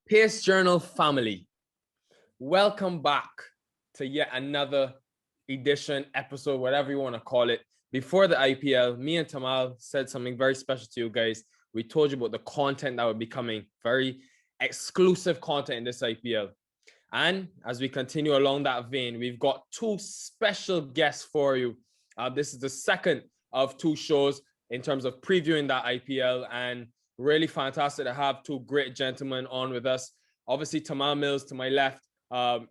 Pace Journal family, welcome back to yet another edition, episode, whatever you want to call it. Before the IPL, me and Tamal said something very special to you guys. We told you about the content that would be coming, very exclusive content in this IPL. And as we continue along that vein, we've got two special guests for you. This is the second of two shows in terms of previewing that IPL, and really fantastic to have two great gentlemen on with us. Obviously, Tamal Mills to my left, our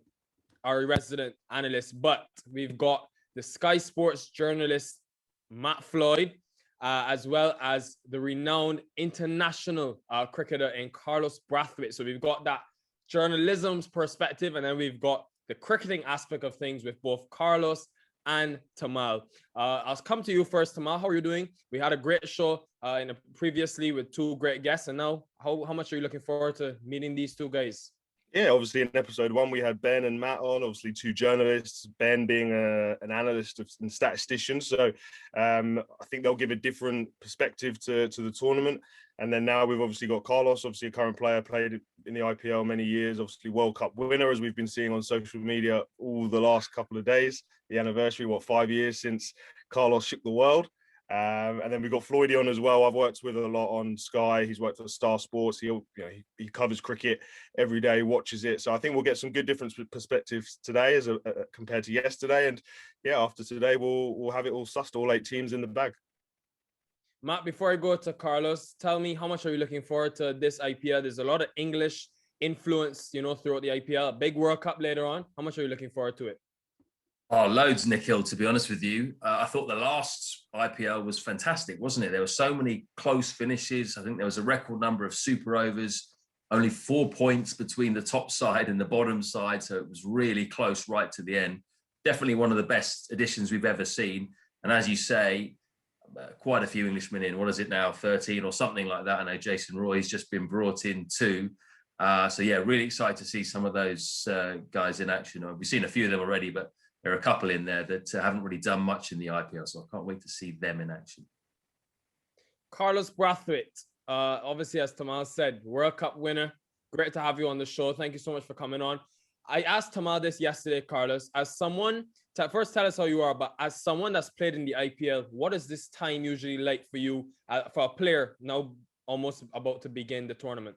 resident analyst, but we've got the Sky Sports journalist, Matt Floyd, as well as the renowned international cricketer in Carlos Brathwaite. So we've got that journalism's perspective, and then we've got the cricketing aspect of things with both Carlos and Tamal. I'll come to you first, Tamal. How are you doing? We had a great show previously with two great guests, and now how much are you looking forward to meeting these two guys? Yeah, obviously in episode 1 we had Ben and Matt on, obviously two journalists, Ben being an analyst and statistician. So I think they'll give a different perspective to the tournament. And then now we've obviously got Carlos, obviously a current player, played in the IPL many years, obviously World Cup winner, as we've been seeing on social media all the last couple of days. The anniversary, 5 years since Carlos shook the world. And then we've got Floyd on as well. I've worked with a lot on Sky. He's worked for Star Sports. He covers cricket every day, watches it. So I think we'll get some good different perspectives today as compared to yesterday. And yeah, after today, we'll have it all sussed, all 8 teams in the bag. Matt, before I go to Carlos, tell me, how much are you looking forward to this IPL? There's a lot of English influence, throughout the IPL. A big World Cup later on. How much are you looking forward to it? Oh, loads, Nikhil, to be honest with you. I thought the last IPL was fantastic, wasn't it? There were so many close finishes. I think there was a record number of super overs, only 4 points between the top side and the bottom side. So it was really close right to the end. Definitely one of the best editions we've ever seen. And as you say, quite a few Englishmen in. What is it now, 13 or something like that? I know Jason Roy's just been brought in too. So yeah, really excited to see some of those guys in action. We've seen a few of them already, but there are a couple in there that haven't really done much in the IPL, so I can't wait to see them in action. Carlos Brathwaite, obviously, as Tamal said, World Cup winner. Great to have you on the show. Thank you so much for coming on. I asked Tamal this yesterday, Carlos, as someone, first tell us how you are, but as someone that's played in the IPL, what is this time usually like for you, for a player now almost about to begin the tournament?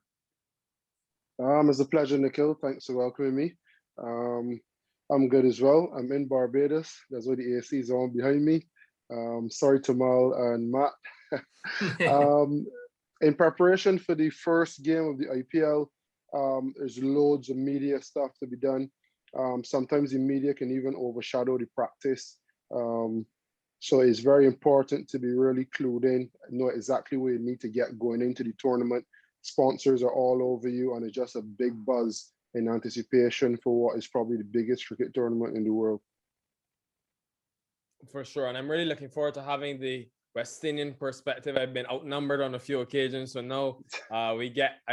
It's a pleasure, Nikhil. Thanks for welcoming me. I'm good as well. I'm in Barbados. That's where the AC is on behind me. Sorry, Tamal and Matt. In preparation for the first game of the IPL, there's loads of media stuff to be done. Sometimes the media can even overshadow the practice. So it's very important to be really clued in, know exactly where you need to get going into the tournament. Sponsors are all over you, and it's just a big buzz in anticipation for what is probably the biggest cricket tournament in the world. For sure. And I'm really looking forward to having the West Indian perspective. I've been outnumbered on a few occasions, so now I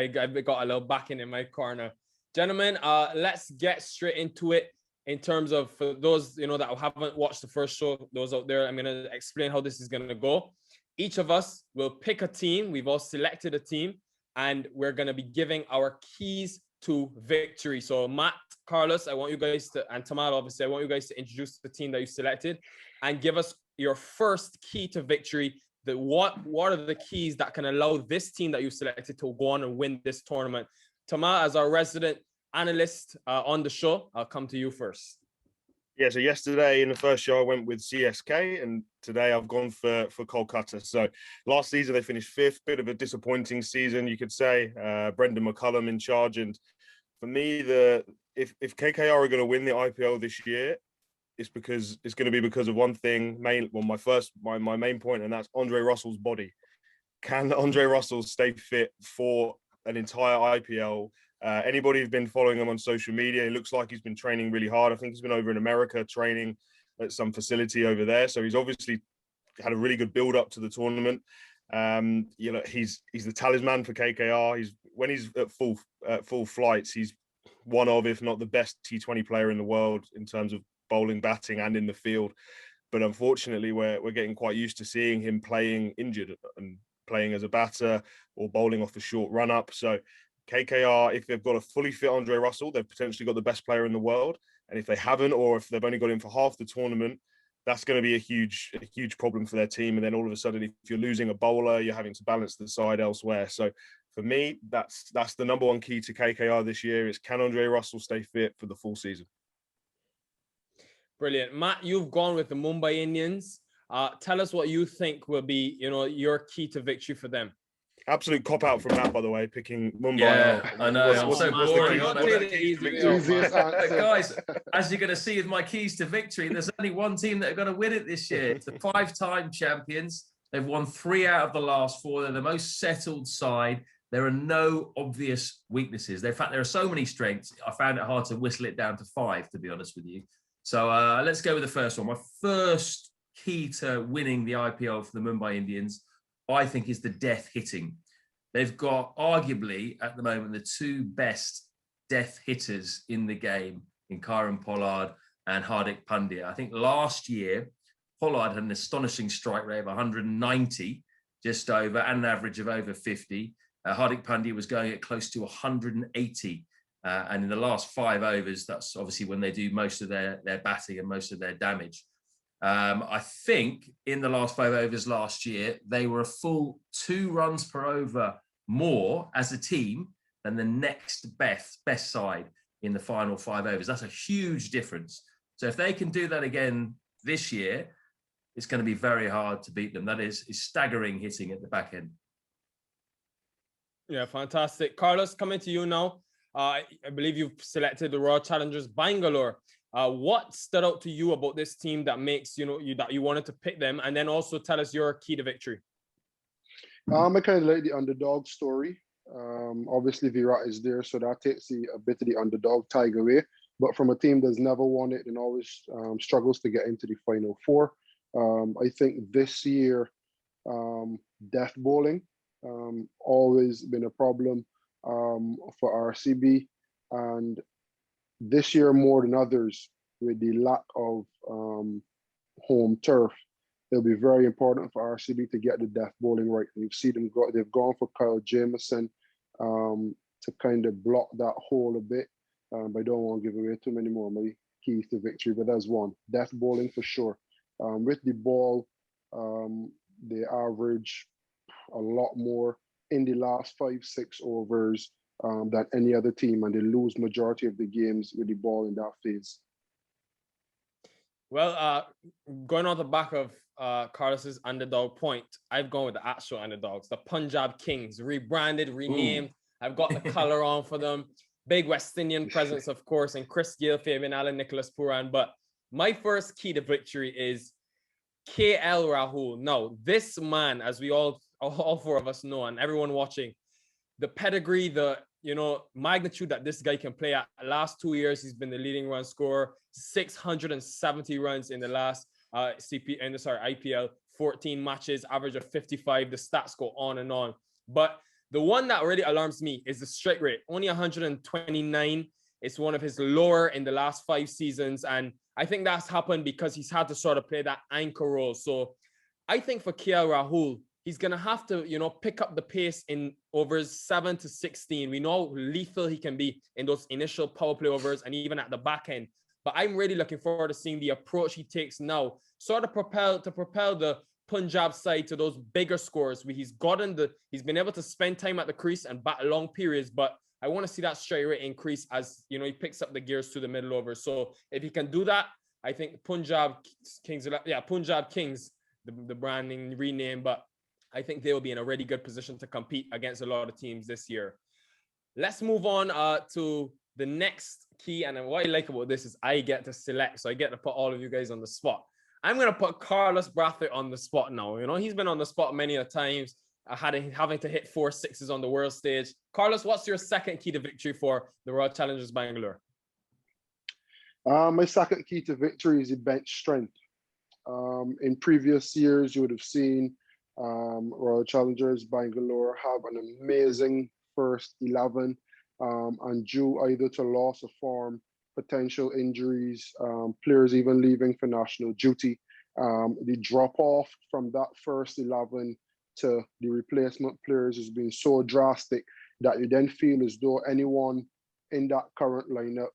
got a little backing in my corner. Gentlemen, let's get straight into it. In terms of, for those that haven't watched the first show, those out there, I'm going to explain how this is going to go. Each of us will pick a team. We've all selected a team, and we're going to be giving our keys to victory. So Matt, Carlos, I want you guys to, and Tamal, obviously, I want you guys to introduce the team that you selected and give us your first key to victory. What are the keys that can allow this team that you selected to go on and win this tournament? Tamal, as our resident analyst on the show, I'll come to you first. Yeah, so yesterday in the first show I went with CSK, and today I've gone for Kolkata. So last season they finished 5th, bit of a disappointing season, you could say. Brendan McCullum in charge, and for me, if KKR are going to win the IPL this year, it's going to be because of one thing. My main point, and that's Andre Russell's body. Can Andre Russell stay fit for an entire IPL? Anybody who's been following him on social media, it looks like he's been training really hard. I think he's been over in America training at some facility over there. So he's obviously had a really good build up to the tournament. He's the talisman for KKR. When he's at full flights, he's one of, if not the best T20 player in the world in terms of bowling, batting, and in the field. But unfortunately, we're getting quite used to seeing him playing injured and playing as a batter or bowling off a short run up. So KKR, if they've got a fully fit Andre Russell, they've potentially got the best player in the world. And if they haven't, or if they've only got him for half the tournament, that's going to be a huge problem for their team. And then all of a sudden, if you're losing a bowler, you're having to balance the side elsewhere. So for me, that's the number one key to KKR this year is, can Andre Russell stay fit for the full season? Brilliant. Matt, you've gone with the Mumbai Indians. Tell us what you think will be, your key to victory for them. Absolute cop out from Matt, by the way, picking Mumbai. Yeah, I know. I'm so boring. But guys, as you're going to see with my keys to victory, there's only one team that are going to win it this year. It's the 5-time champions. They've won 3 out of the last 4. They're the most settled side. There are no obvious weaknesses. In fact, there are so many strengths. I found it hard to whistle it down to 5, to be honest with you. So let's go with the first one. My first key to winning the IPL for the Mumbai Indians, I think, is the death hitting. They've got arguably at the moment the 2 best death hitters in the game in Kieron Pollard and Hardik Pandya. I think last year, Pollard had an astonishing strike rate of 190, just over, and an average of over 50. Hardik Pandya was going at close to 180. And in the last 5 overs, that's obviously when they do most of their batting and most of their damage. I think in the last 5 overs last year, they were a full 2 runs per over more as a team than the next best side in the final 5 overs. That's a huge difference. So if they can do that again this year, it's going to be very hard to beat them. That is staggering hitting at the back end. Yeah, fantastic. Carlos, coming to you now. I believe you've selected the Royal Challengers Bangalore. What stood out to you about this team that makes that you wanted to pick them, and then also tell us your key to victory? I kind of like the underdog story. Obviously, Virat is there, so that takes a bit of the underdog tag away. But from a team that's never won it and always struggles to get into the final 4, I think this year, death bowling always been a problem for RCB, and this year more than others, with the lack of home turf, it'll be very important for RCB to get the death bowling right. And you see them they've gone for Kyle Jamieson to kind of block that hole a bit. But I don't want to give away too many more of my keys to victory, but that's one. Death bowling for sure. With the ball, they average a lot more in the last 5-6 overs than any other team, and they lose majority of the games with the ball in that phase. Well, going on the back of Carlos's underdog point, I've gone with the actual underdogs, the Punjab Kings, rebranded, renamed. Ooh. I've got the color on for them. Big West Indian presence, of course, and Chris Gayle, Fabian Allen, Nicholas Pooran. But my first key to victory is KL Rahul. Now, this man, as we all 4 of us know, and everyone watching, the pedigree, the magnitude that this guy can play at. Last 2 years, he's been the leading run scorer, 670 runs in the last IPL, 14 matches, average of 55. The stats go on and on. But the one that really alarms me is the strike rate, only 129. It's one of his lower in the last 5 seasons. And I think that's happened because he's had to sort of play that anchor role. So I think for KL Rahul, he's going to have to, pick up the pace in overs 7 to 16. We know how lethal he can be in those initial power play overs and even at the back end. But I'm really looking forward to seeing the approach he takes now, sort of propel the Punjab side to those bigger scores where he's been able to spend time at the crease and bat long periods. But I want to see that strike rate increase as, he picks up the gears to the middle over. So if he can do that, I think Punjab Kings, the branding rename, but I think they will be in a really good position to compete against a lot of teams this year. Let's move on to the next key. And what I like about this is I get to select. So I get to put all of you guys on the spot. I'm going to put Carlos Brathwaite on the spot now. He's been on the spot many a times, having to hit 4 sixes on the world stage. Carlos, what's your second key to victory for the Royal Challengers Bangalore? My second key to victory is the bench strength. In previous years, you would have seen Royal Challengers Bangalore have an amazing first 11, and due either to loss of form, potential injuries, players even leaving for national duty, the drop off from that first 11 to the replacement players has been so drastic. that you then feel as though anyone in that current lineup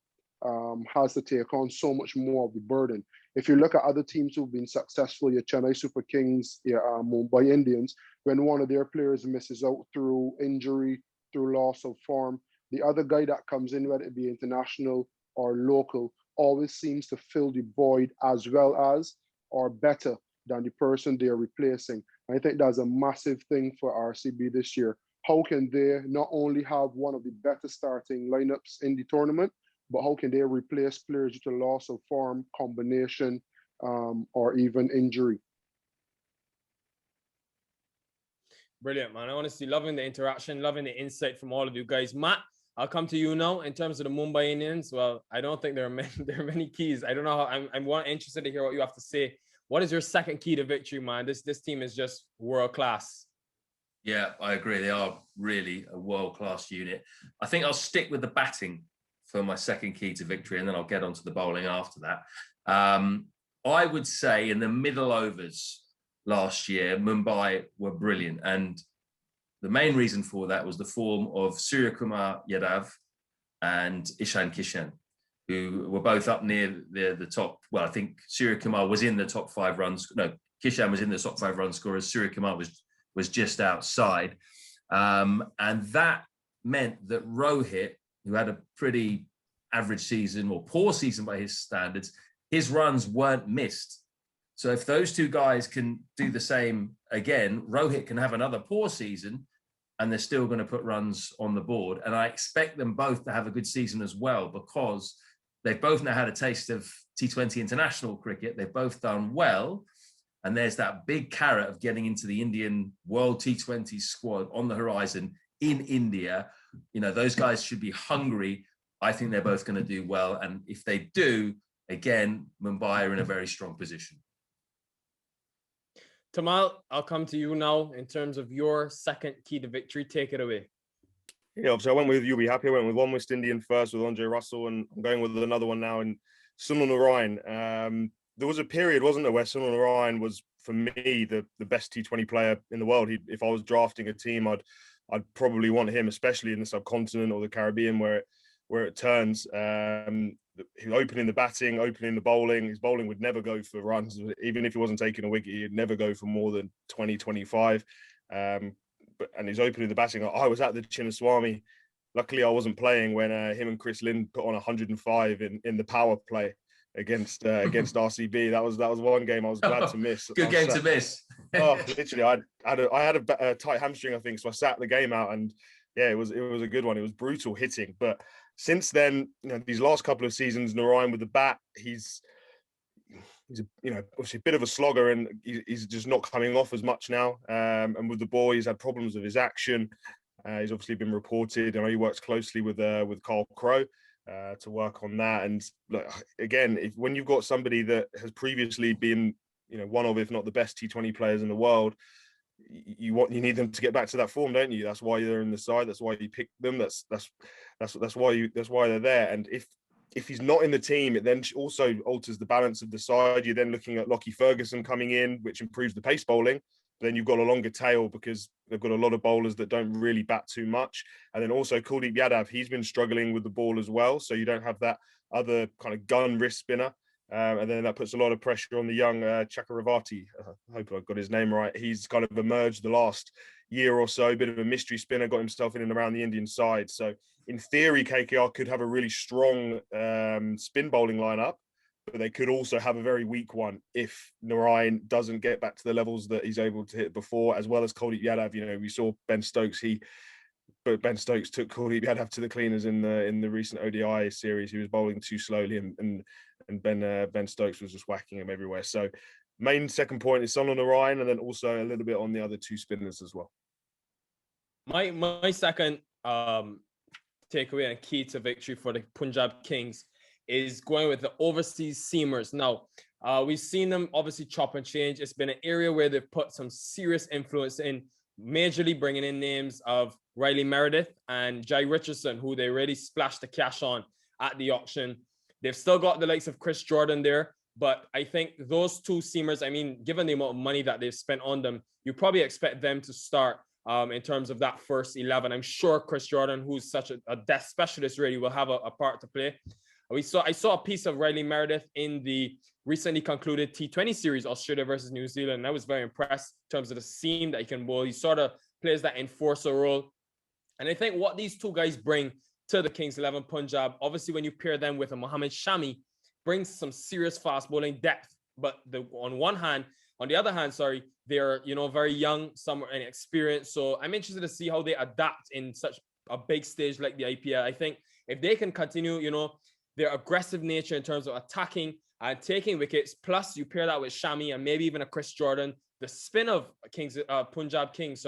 has to take on so much more of the burden. If you look at other teams who've been successful, your Chennai Super Kings, your Mumbai Indians, when one of their players misses out through injury, through loss of form, the other guy that comes in, whether it be international or local, always seems to fill the void as well as or better than the person they're replacing. I think that's a massive thing for RCB this year. How can they not only have one of the better starting lineups in the tournament, but how can they replace players due to loss of form, combination, or even injury? Brilliant, man. I honestly loving the interaction, loving the insight from all of you guys. Matt, I'll come to you now in terms of the Mumbai Indians. Well, I don't think there are many keys. I don't know how. I'm interested to hear what you have to say. What is your second key to victory, man? This team is just world class. Yeah, I agree. They are really a world-class unit. I think I'll stick with the batting for my second key to victory, and then I'll get onto the bowling after that. I would say in the middle overs last year, Mumbai were brilliant. And the main reason for that was the form of Suryakumar Yadav and Eoin Kishen, who were both up near the top. Well, I think Suryakumar was in the top 5 runs. No, Kishen was in the top 5 run scorers. Suryakumar was just outside. And that meant that Rohit, who had a pretty average season or poor season by his standards, his runs weren't missed. So if those two guys can do the same again, Rohit can have another poor season and they're still going to put runs on the board. And I expect them both to have a good season as well, because they've both now had a taste of T20 international cricket. They've both done well. And there's that big carrot of getting into the Indian World T20 squad on the horizon in India. You know, those guys should be hungry. I think they're both going to do well. And if they do, again, Mumbai are in a very strong position. Tamal, I'll come to you now in terms of your second key to victory. Take it away. Yeah, so I went with You'll Be Happy. I went with one West Indian first with Andre Russell, and I'm going with another one now in Sunil Narine. There was a period, wasn't there, where Sunil Narine was, for me, the best T20 player in the world. If I was drafting a team, I'd probably want him, especially in the subcontinent or the Caribbean, where it turns. He opening the batting, opening the bowling. His bowling would never go for runs. Even if he wasn't taking a wicket, he'd never go for more than 20, 25. And he's opening the batting. I was at the Chinnaswamy. Luckily, I wasn't playing when him and Chris Lynn put on 105 in the power play against RCB. That was one game I was glad to miss. Good game to miss. Oh, literally, I had a tight hamstring, I think, so I sat the game out, and yeah, it was a good one. It was brutal hitting, but since then, you know, these last couple of seasons, Narine with the bat, he's obviously a bit of a slogger, and he's just not coming off as much now. And with the ball, he's had problems with his action. He's obviously been reported. I know he works closely with Carl Crowe to work on that. And look, again, when you've got somebody that has previously been, you know, one of, if not the best T20 players in the world, you need them to get back to that form, don't you? That's why they're in the side. That's why you pick them. That's why they're there. And if he's not in the team, it then also alters the balance of the side. You're then looking at Lockie Ferguson coming in, which improves the pace bowling. But then you've got a longer tail because they've got a lot of bowlers that don't really bat too much. And then also Kuldeep Yadav, he's been struggling with the ball as well. So you don't have that other kind of gun wrist spinner. And then that puts a lot of pressure on the young Chakravarti. I hope I got his name right. He's kind of emerged the last year or so, a bit of a mystery spinner, got himself in and around the Indian side. So in theory, KKR could have a really strong spin bowling lineup, but they could also have a very weak one if Narine doesn't get back to the levels that he's able to hit before, as well as Kuldeep Yadav. You know, we saw Ben Stokes. But Ben Stokes took Kuldeep Yadav to the cleaners in the recent ODI series. He was bowling too slowly, and Ben Stokes was just whacking him everywhere. So main second point is Sunil Narine, and then also a little bit on the other two spinners as well. My second takeaway and key to victory for the Punjab Kings is going with the overseas seamers. Now, we've seen them obviously chop and change. It's been an area where they've put some serious influence in, majorly bringing in names of Riley Meredith and Jai Richardson, who they really splashed the cash on at the auction. They've still got the likes of Chris Jordan there, but I think those two seamers, I mean, given the amount of money that they've spent on them, you probably expect them to start in terms of that first 11. I'm sure Chris Jordan, who's such a death specialist, really will have a part to play. I saw a piece of Riley Meredith in the recently concluded T20 series, Australia versus New Zealand, and I was very impressed in terms of the seam that he can bowl. He sort of plays that enforcer role. And I think what these two guys bring to the Kings 11 Punjab, obviously when you pair them with a Mohammad Shami, brings some serious fast bowling depth. But on the other hand, they're, very young, some inexperienced. So I'm interested to see how they adapt in such a big stage like the IPL. I think if they can continue, their aggressive nature in terms of attacking and taking wickets, plus you pair that with Shami and maybe even a Chris Jordan, the spin of Punjab Kings,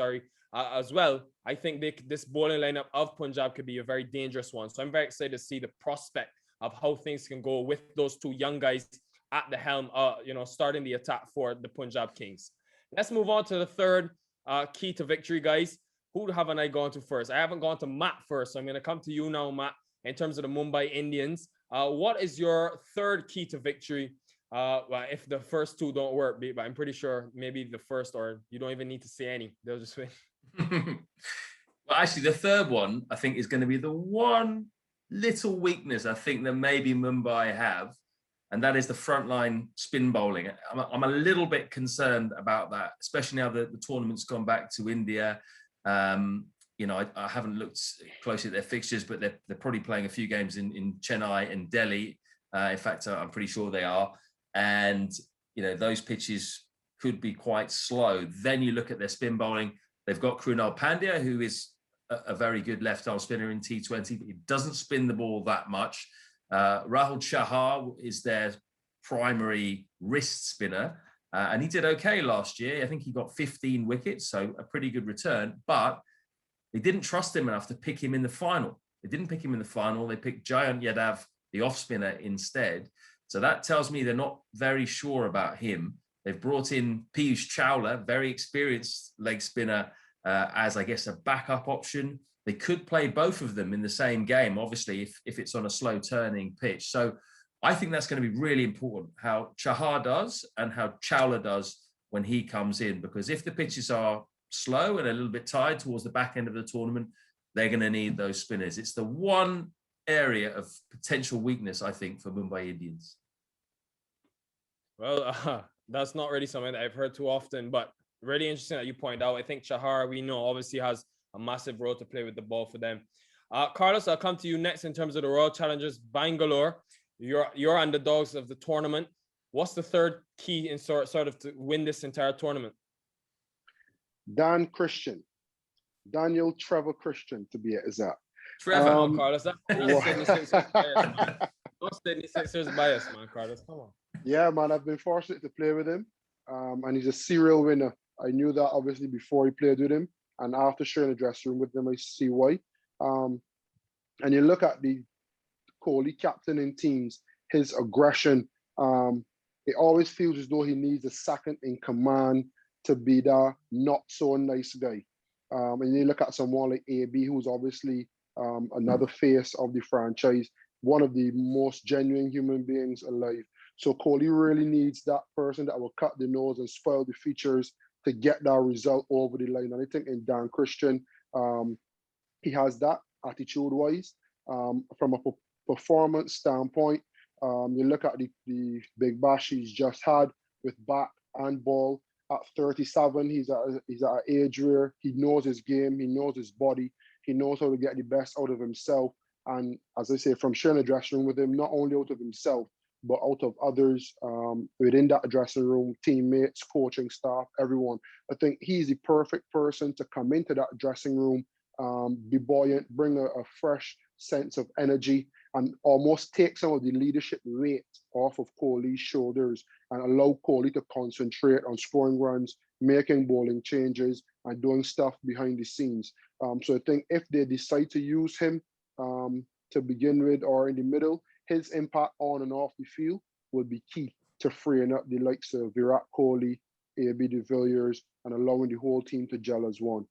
as well, I think this bowling lineup of Punjab could be a very dangerous one. So I'm very excited to see the prospect of how things can go with those two young guys at the helm, starting the attack for the Punjab Kings. Let's move on to the third key to victory, guys. Who haven't I gone to first? I haven't gone to Matt first, so I'm going to come to you now, Matt, in terms of the Mumbai Indians. What is your third key to victory? Well, if the first two don't work, but I'm pretty sure maybe the first, or you don't even need to say any. They'll just win. Well, actually, the third one, I think, is going to be the one little weakness I think that maybe Mumbai have, and that is the frontline spin bowling. I'm a little bit concerned about that, especially now that the tournament's gone back to India. I haven't looked closely at their fixtures, but they're probably playing a few games in Chennai and Delhi. In fact, I'm pretty sure they are. And, those pitches could be quite slow. Then you look at their spin bowling. They've got Krunal Pandya, who is a very good left-arm spinner in T20, but he doesn't spin the ball that much. Rahul Chahar is their primary wrist spinner, and he did okay last year. I think he got 15 wickets, so a pretty good return, but they didn't trust him enough to pick him in the final. They didn't pick him in the final. They picked Jayant Yadav, the off-spinner, instead. So that tells me they're not very sure about him. They've brought in Piyush Chawla, very experienced leg spinner, as, I guess, a backup option. They could play both of them in the same game, obviously, if it's on a slow-turning pitch. So I think that's going to be really important, how Chahar does and how Chawla does when he comes in, because if the pitches are slow and a little bit tired towards the back end of the tournament, they're going to need those spinners. It's the one area of potential weakness, I think, for Mumbai Indians. Well, that's not really something that I've heard too often, but really interesting that you point out. I think Chahar, we know, obviously has a massive role to play with the ball for them. Carlos, I'll come to you next in terms of the Royal Challengers Bangalore. You're underdogs of the tournament. What's the third key in sort of to win this entire tournament? Dan Christian. Daniel Trevor Christian, to be exact. Trevor, Carlos. That's don't say any Sixers bias, man, Carlos. Come on. Yeah, man, I've been fortunate to play with him. And he's a serial winner. I knew that obviously before he played with him. And after sharing the dressing room with them, I see why. And you look at the Kohli captaining teams, his aggression, it always feels as though he needs a second in command to be the not so nice guy. And you look at someone like AB, who's obviously another face of the franchise, one of the most genuine human beings alive. So Kohli really needs that person that will cut the nose and spoil the features to get that result over the line. And I think in Dan Christian, he has that attitude-wise. From a performance standpoint, you look at the big bash he's just had with bat and ball. At 37, he's at an age where he knows his game, he knows his body, he knows how to get the best out of himself. And as I say, from sharing a dressing room with him, not only out of himself, but out of others within that dressing room, teammates, coaching staff, everyone. I think he's the perfect person to come into that dressing room, be buoyant, bring a fresh sense of energy, and almost take some of the leadership weight off of Kohli's shoulders and allow Kohli to concentrate on scoring runs, making bowling changes, and doing stuff behind the scenes. So I think if they decide to use him to begin with or in the middle, his impact on and off the field will be key to freeing up the likes of Virat Kohli, AB de Villiers, and allowing the whole team to gel as one.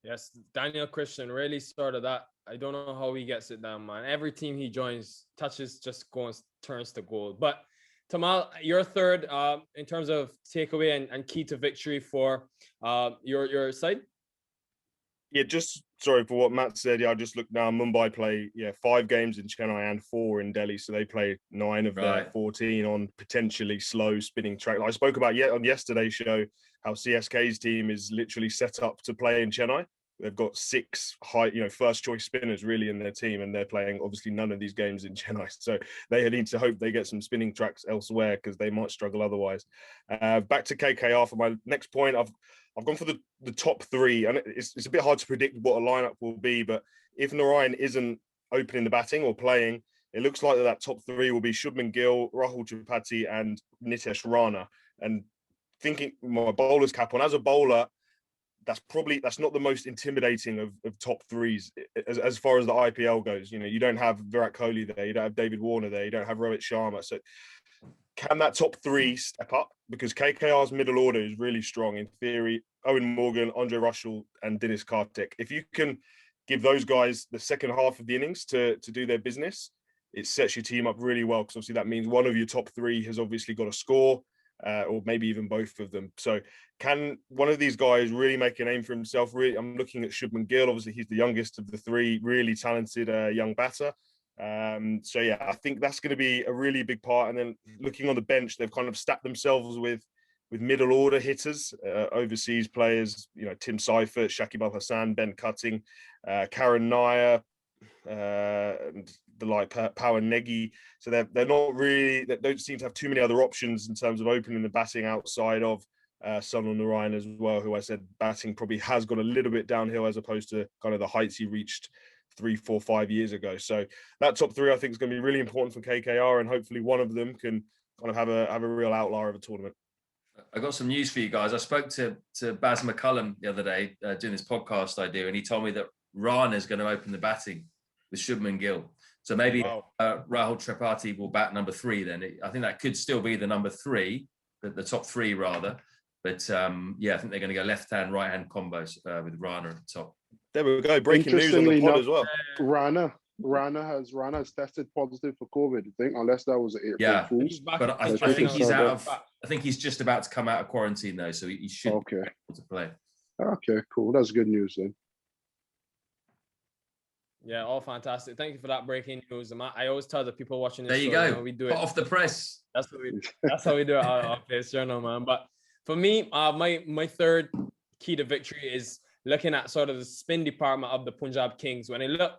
Yes, Daniel Christian really started that. I don't know how he gets it down, man. Every team he joins, touches, just goes, turns to gold. But Tamal, your third in terms of takeaway and key to victory for your side. Yeah, just sorry for what Matt said. Yeah, I just looked now. Mumbai play 5 games in Chennai and 4 in Delhi, so they play 9 of their 14 on potentially slow spinning track. I spoke about on yesterday's show how CSK's team is literally set up to play in Chennai. They've got 6 first choice spinners really in their team, and they're playing obviously none of these games in Chennai. So they need to hope they get some spinning tracks elsewhere because they might struggle otherwise. Back to KKR for my next point. I've gone for the top 3, and it's a bit hard to predict what a lineup will be. But if Narine isn't opening the batting or playing, it looks like that top 3 will be Shubman Gill, Rahul Tripathi, and Nitesh Rana. And thinking my bowler's cap on, as a bowler, that's not the most intimidating of top 3s as far as the IPL goes. You don't have Virat Kohli there, you don't have David Warner there, you don't have Rohit Sharma. So can that top 3 step up? Because KKR's middle order is really strong in theory. Eoin Morgan, Andre Russell, and Dinesh Karthik. If you can give those guys the second half of the innings to do their business, it sets your team up really well, because obviously that means one of your top 3 has obviously got to score. Or maybe even both of them. So can one of these guys really make a name for himself? Really, I'm looking at Shubman Gill. Obviously, he's the youngest of the 3, really talented young batter. So yeah, I think that's going to be a really big part. And then looking on the bench, they've kind of stacked themselves with middle order hitters, overseas players. Tim Seifert, Shakib Al Hassan, Ben Cutting, Karen Nair, and the Power Negi. So they're not really, they don't seem to have too many other options in terms of opening the batting outside of Sunil Narine as well, who I said batting probably has gone a little bit downhill as opposed to kind of the heights he reached 3, 4, 5 years ago. So that top 3 I think is going to be really important for KKR, and hopefully one of them can kind of have a real outlier of a tournament. I got some news for you guys. I spoke to Baz McCullum the other day doing this podcast I do, and he told me that Rana is going to open the batting with Shubman Gill. So maybe Rahul Tripathi will bat number 3 then. I think that could still be the number 3, the top 3 rather. But I think they're going to go left-hand, right-hand combos with Rana at the top. There we go. Breaking news on the pod as well. Rana has tested positive for COVID, I think, unless that was an April Fool's. But I think he's out of. I think he's just about to come out of quarantine though, so he should be able to play. Okay, cool. That's good news then. Yeah, all fantastic. Thank you for that breaking news. I always tell the people watching this there you show, go. We do Hot it off the press. That's how we do it on Face Journal, man. But for me, my third key to victory is looking at sort of the spin department of the Punjab Kings. When I look,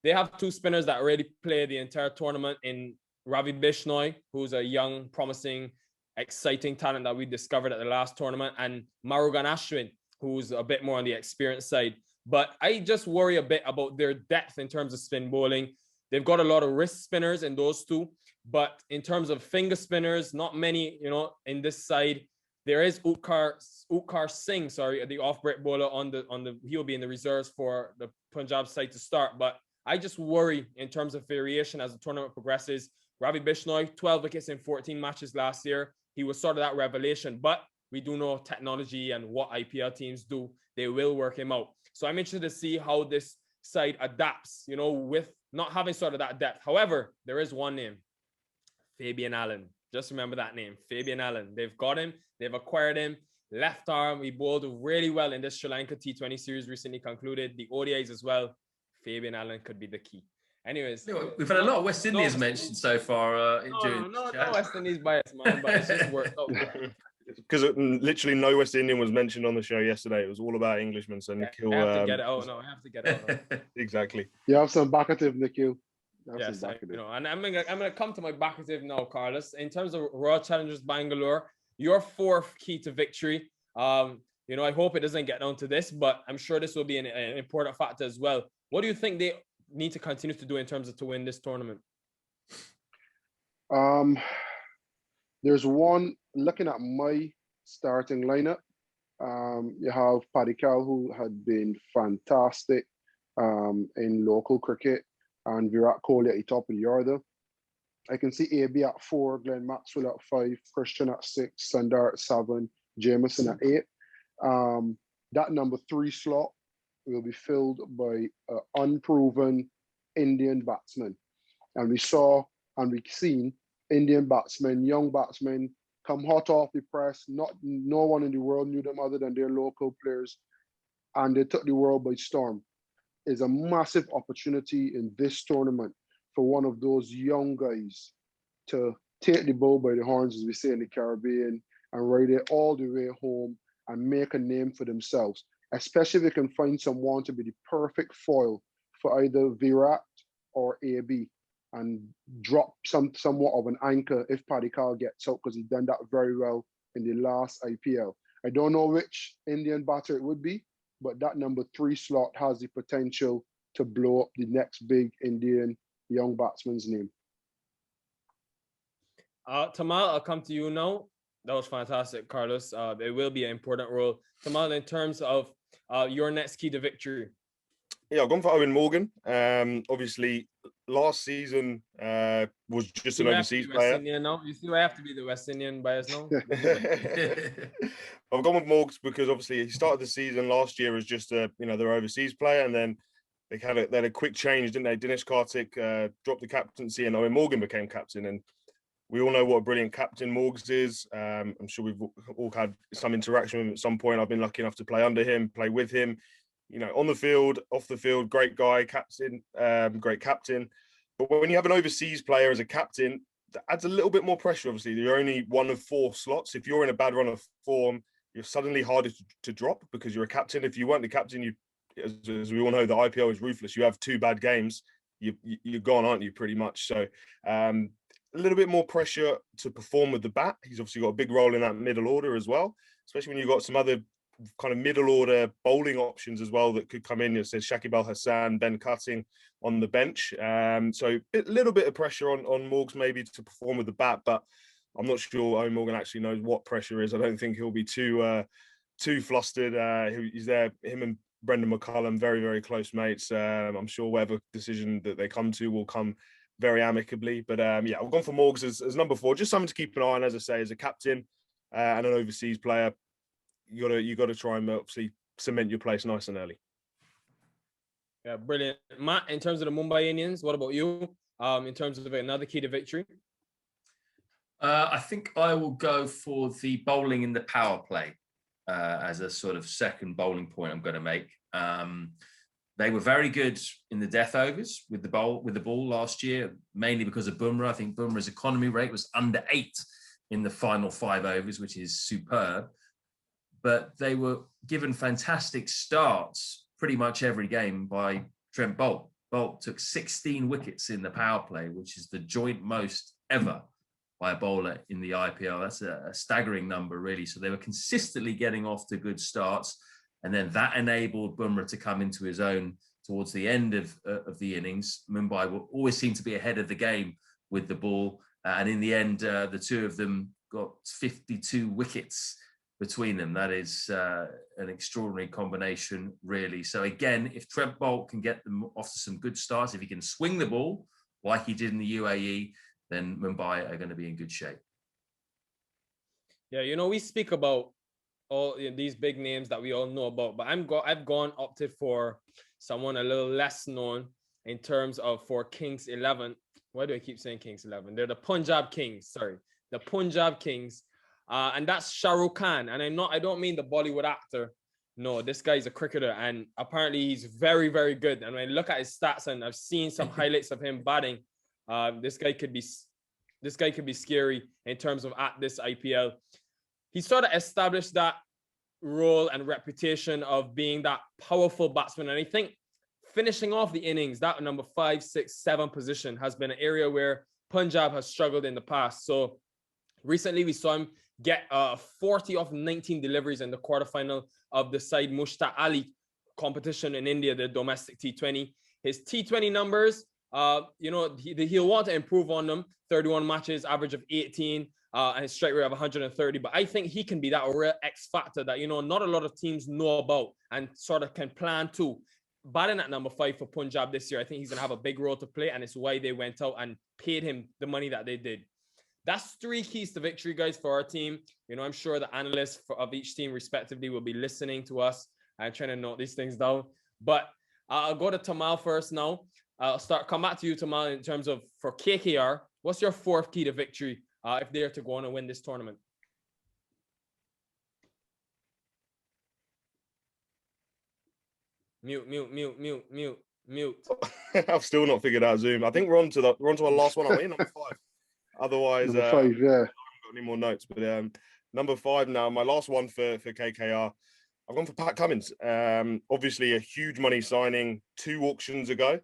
they have 2 spinners that already play the entire tournament in Ravi Bishnoi, who's a young, promising, exciting talent that we discovered at the last tournament, and Murugan Ashwin, who's a bit more on the experienced side. But I just worry a bit about their depth in terms of spin bowling. They've got a lot of wrist spinners in those 2, but in terms of finger spinners, not many, in this side. There is Utkar Singh, the off-break bowler he'll be in the reserves for the Punjab side to start. But I just worry in terms of variation as the tournament progresses. Ravi Bishnoi, 12 wickets in 14 matches last year. He was sort of that revelation, but we do know technology and what IPL teams do. They will work him out. So I'm interested to see how this side adapts, with not having sort of that depth. However, there is one name, Fabian Allen. Just remember that name, Fabian Allen. They've got him. They've acquired him. Left arm. He bowled really well in this Sri Lanka T20 series recently concluded. The ODIs as well. Fabian Allen could be the key. Anyways. We've had a lot of West Indies mentioned so far. No West Indies bias, man. But it's just worked out. Because literally no West Indian was mentioned on the show yesterday. It was all about Englishmen. So Nikhil, I have to get it out. No, I have to get it out. Exactly. You have some backative, Nikhil. Yes, and I'm gonna come to my backative now, Carlos. In terms of Royal Challengers Bangalore, your 4th key to victory. I hope it doesn't get down to this, but I'm sure this will be an important factor as well. What do you think they need to continue to do in terms of to win this tournament? There's one, looking at my starting lineup, you have Padikkal, who had been fantastic in local cricket, and Virat Kohli at the top of the order. I can see AB at 4, Glenn Maxwell at 5, Christian at 6, Sundar at 7, Jameson at 8. That number 3 slot will be filled by an unproven Indian batsman. And we've seen Indian batsmen, young batsmen, come hot off the press. No one in the world knew them other than their local players, and they took the world by storm. Is a massive opportunity in this tournament for one of those young guys to take the bull by the horns, as we say in the Caribbean, and ride it all the way home and make a name for themselves, especially if they can find someone to be the perfect foil for either Virat or AB and drop somewhat of an anchor if Padikkal gets out, because he's done that very well in the last IPL. I don't know which Indian batter it would be, but that number 3 slot has the potential to blow up the next big Indian young batsman's name. Tamal, I'll come to you now. That was fantastic, Carlos. It will be an important role. Tamal, in terms of your next key to victory. Yeah, I've gone for Eoin Morgan. Obviously, last season was just an overseas player. You see, I have to be the West Indian bias now. I've gone with Morgs because obviously he started the season last year as just their overseas player, and then they had a quick change, didn't they? Dinesh Karthik dropped the captaincy, and Eoin Morgan became captain. And we all know what a brilliant captain Morgs is. I'm sure we've all had some interaction with him at some point. I've been lucky enough to play under him, play with him. You know, on the field, off the field, great guy, great captain. But when you have an overseas player as a captain, that adds a little bit more pressure. Obviously, you're only one of 4 slots. If you're in a bad run of form, you're suddenly harder to drop because you're a captain. If you weren't the captain, as we all know, the IPL is ruthless. You have 2 bad games, you're gone, aren't you, pretty much? So a little bit more pressure to perform with the bat. He's obviously got a big role in that middle order as well, especially when you've got some other kind of middle order bowling options as well that could come in. It says Shakib Al Hassan, Ben Cutting on the bench. So a little bit of pressure on Morgs maybe to perform with the bat, but I'm not sure Eoin Morgan actually knows what pressure is. I don't think he'll be too flustered. He's there, him and Brendan McCullum, very, very close mates. I'm sure whatever decision that they come to will come very amicably. But yeah, I've gone for Morgs as number 4, just something to keep an eye on, as I say, as a captain and an overseas player. You got to try and obviously cement your place nice and early. Yeah, brilliant. Matt, in terms of the Mumbai Indians, what about you? In terms of another key to victory? I think I will go for the bowling in the power play as a sort of second bowling point I'm going to make. They were very good in the death overs with the ball last year, mainly because of Bumrah. I think Bumrah's economy rate was under 8 in the final 5 overs, which is superb. But they were given fantastic starts pretty much every game by Trent Boult. Boult took 16 wickets in the power play, which is the joint most ever by a bowler in the IPL. That's a staggering number, really. So they were consistently getting off to good starts. And then that enabled Bumrah to come into his own towards the end of the innings. Mumbai will always seem to be ahead of the game with the ball. And in the end, the 2 of them got 52 wickets between them. That is an extraordinary combination, really. So again, if Trent Boult can get them off to some good starts, if he can swing the ball like he did in the UAE, then Mumbai are going to be in good shape. Yeah, you know, we speak about all these big names that we all know about, but I've opted for someone a little less known in terms of for Kings 11. Why do I keep saying Kings 11? They're the Punjab Kings. Sorry, the Punjab Kings. And that's Shahrukh Khan. And I don't mean the Bollywood actor. No, this guy's a cricketer, and apparently he's very, very good. And when I look at his stats, and I've seen some highlights of him batting, this guy could be scary in terms of at this IPL. He sort of established that role and reputation of being that powerful batsman. And I think finishing off the innings, that number 5, 6, 7 position has been an area where Punjab has struggled in the past. So recently we saw him get 40 of 19 deliveries in the quarterfinal of the Saeed Mushtaq Ali competition in India, the domestic T20. His T20 numbers, he'll want to improve on them. 31 matches, average of 18, and his strike rate of 130. But I think he can be that real X factor that, not a lot of teams know about and sort of can plan to. Batting at number 5 for Punjab this year, I think he's going to have a big role to play, and it's why they went out and paid him the money that they did. That's 3 keys to victory, guys, for our team. I'm sure the analysts of each team respectively will be listening to us and trying to note these things down. But I'll go to Tamal first now. I'll come back to you, Tamal, in terms of for KKR, what's your fourth key to victory if they're to go on and win this tournament? Mute. I've still not figured out Zoom. I think we're on to our last one, aren't we? Number 5. Otherwise, number 5, yeah. I haven't got any more notes, but number 5 now. My last one for KKR. I've gone for Pat Cummins. Obviously, a huge money signing 2 auctions ago.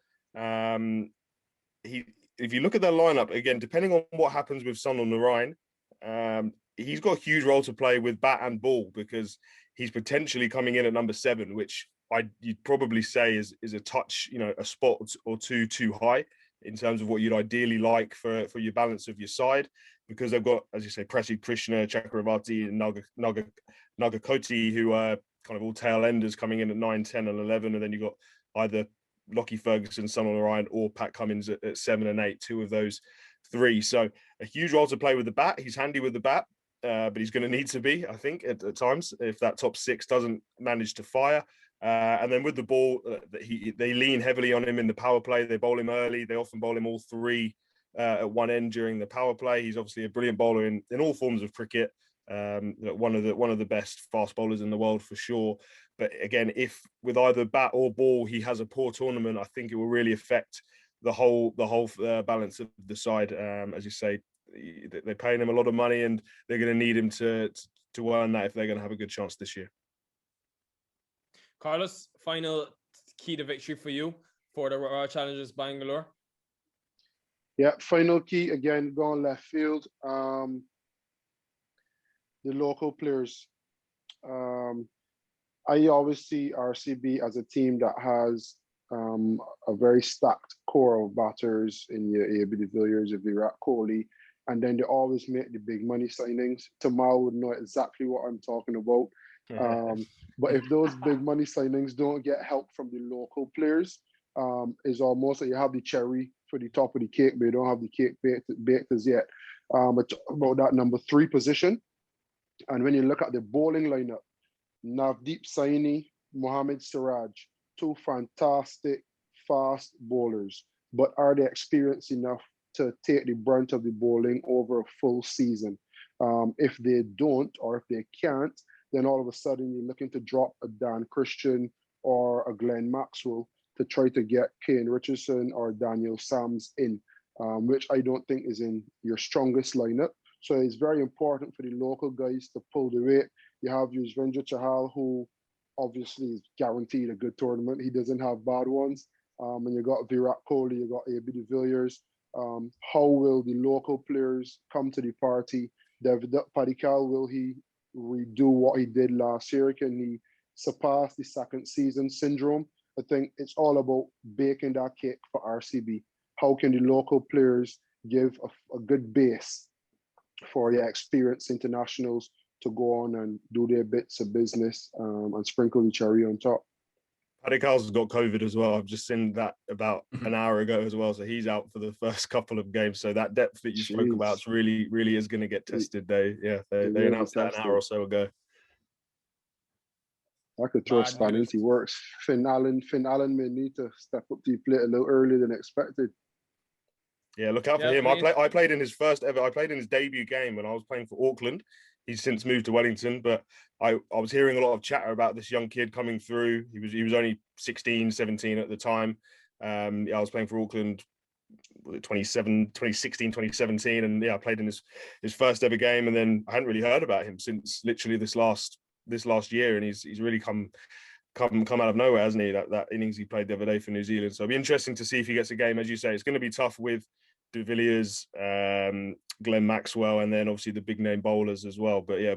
If you look at their lineup again, depending on what happens with Sunil Narine, he's got a huge role to play with bat and ball because he's potentially coming in at number 7, which you'd probably say is a touch, a spot or two too high in terms of what you'd ideally like for your balance of your side, because they've got, as you say, Prasidh Krishna, Chakravarti, and Nagakoti, who are kind of all tail enders coming in at 9, 10, and 11, and then you've got either Lockie Ferguson, Sunil Narine, or Pat Cummins at 7 and 8, 2 of those 3. So a huge role to play with the bat. He's handy with the bat, but he's going to need to be, I think, at times if that top 6 doesn't manage to fire. And then with the ball, they lean heavily on him in the power play. They bowl him early. They often bowl him all 3 at one end during the power play. He's obviously a brilliant bowler in all forms of cricket. One of the best fast bowlers in the world for sure. But again, if with either bat or ball he has a poor tournament, I think it will really affect the whole balance of the side. As you say, they're paying him a lot of money, and they're going to need him to earn that if they're going to have a good chance this year. Carlos, final key to victory for you for the Royal Challengers Bangalore. Yeah, final key again, going left field. The local players. I always see RCB as a team that has a very stacked core of batters in your AB de Villiers, your Virat Kohli, and then they always make the big money signings. Tamal would know exactly what I'm talking about. But if those big money signings don't get help from the local players, it's almost like you have the cherry for the top of the cake, but you don't have the cake baked as yet. About that number 3 position. And when you look at the bowling lineup, Navdeep Saini, Mohammad Siraj, 2 fantastic fast bowlers, but are they experienced enough to take the brunt of the bowling over a full season? If they don't, or if they can't, then all of a sudden you're looking to drop a Dan Christian or a Glenn Maxwell to try to get Kane Richardson or Daniel Sams in, which I don't think is in your strongest lineup. So it's very important for the local guys to pull the weight. You have Yuzvendra Chahal, who obviously is guaranteed a good tournament. He doesn't have bad ones. And you got Virat Kohli, you got AB de Villiers. How will the local players come to the party? David Padikkal, will he redo what he did last year? Can he surpass the second season syndrome? I think it's all about baking that cake for RCB. How can the local players give a good base for the experienced internationals to go on and do their bits of business and sprinkle the cherry on top? Padikkal's got COVID as well. I've just seen that about an hour ago as well. So he's out for the first couple of games. So that depth that you spoke about really is going to get tested. They announced that an hour or so ago. I could throw a span into works. Finn Allen may need to step up to the plate a little earlier than expected. Yeah, look out for him. I played in his debut game when I was playing for Auckland. He's since moved to Wellington, but I was hearing a lot of chatter about this young kid coming through. He was only 16, 17 at the time. I was playing for Auckland 2016, 2017, and I played in his first ever game, and then I hadn't really heard about him since literally this last year, and he's really come out of nowhere, hasn't he? That innings he played the other day for New Zealand. So it'll be interesting to see if he gets a game. As you say, it's going to be tough with de Villiers, Glenn Maxwell, and then obviously the big name bowlers as well. But yeah,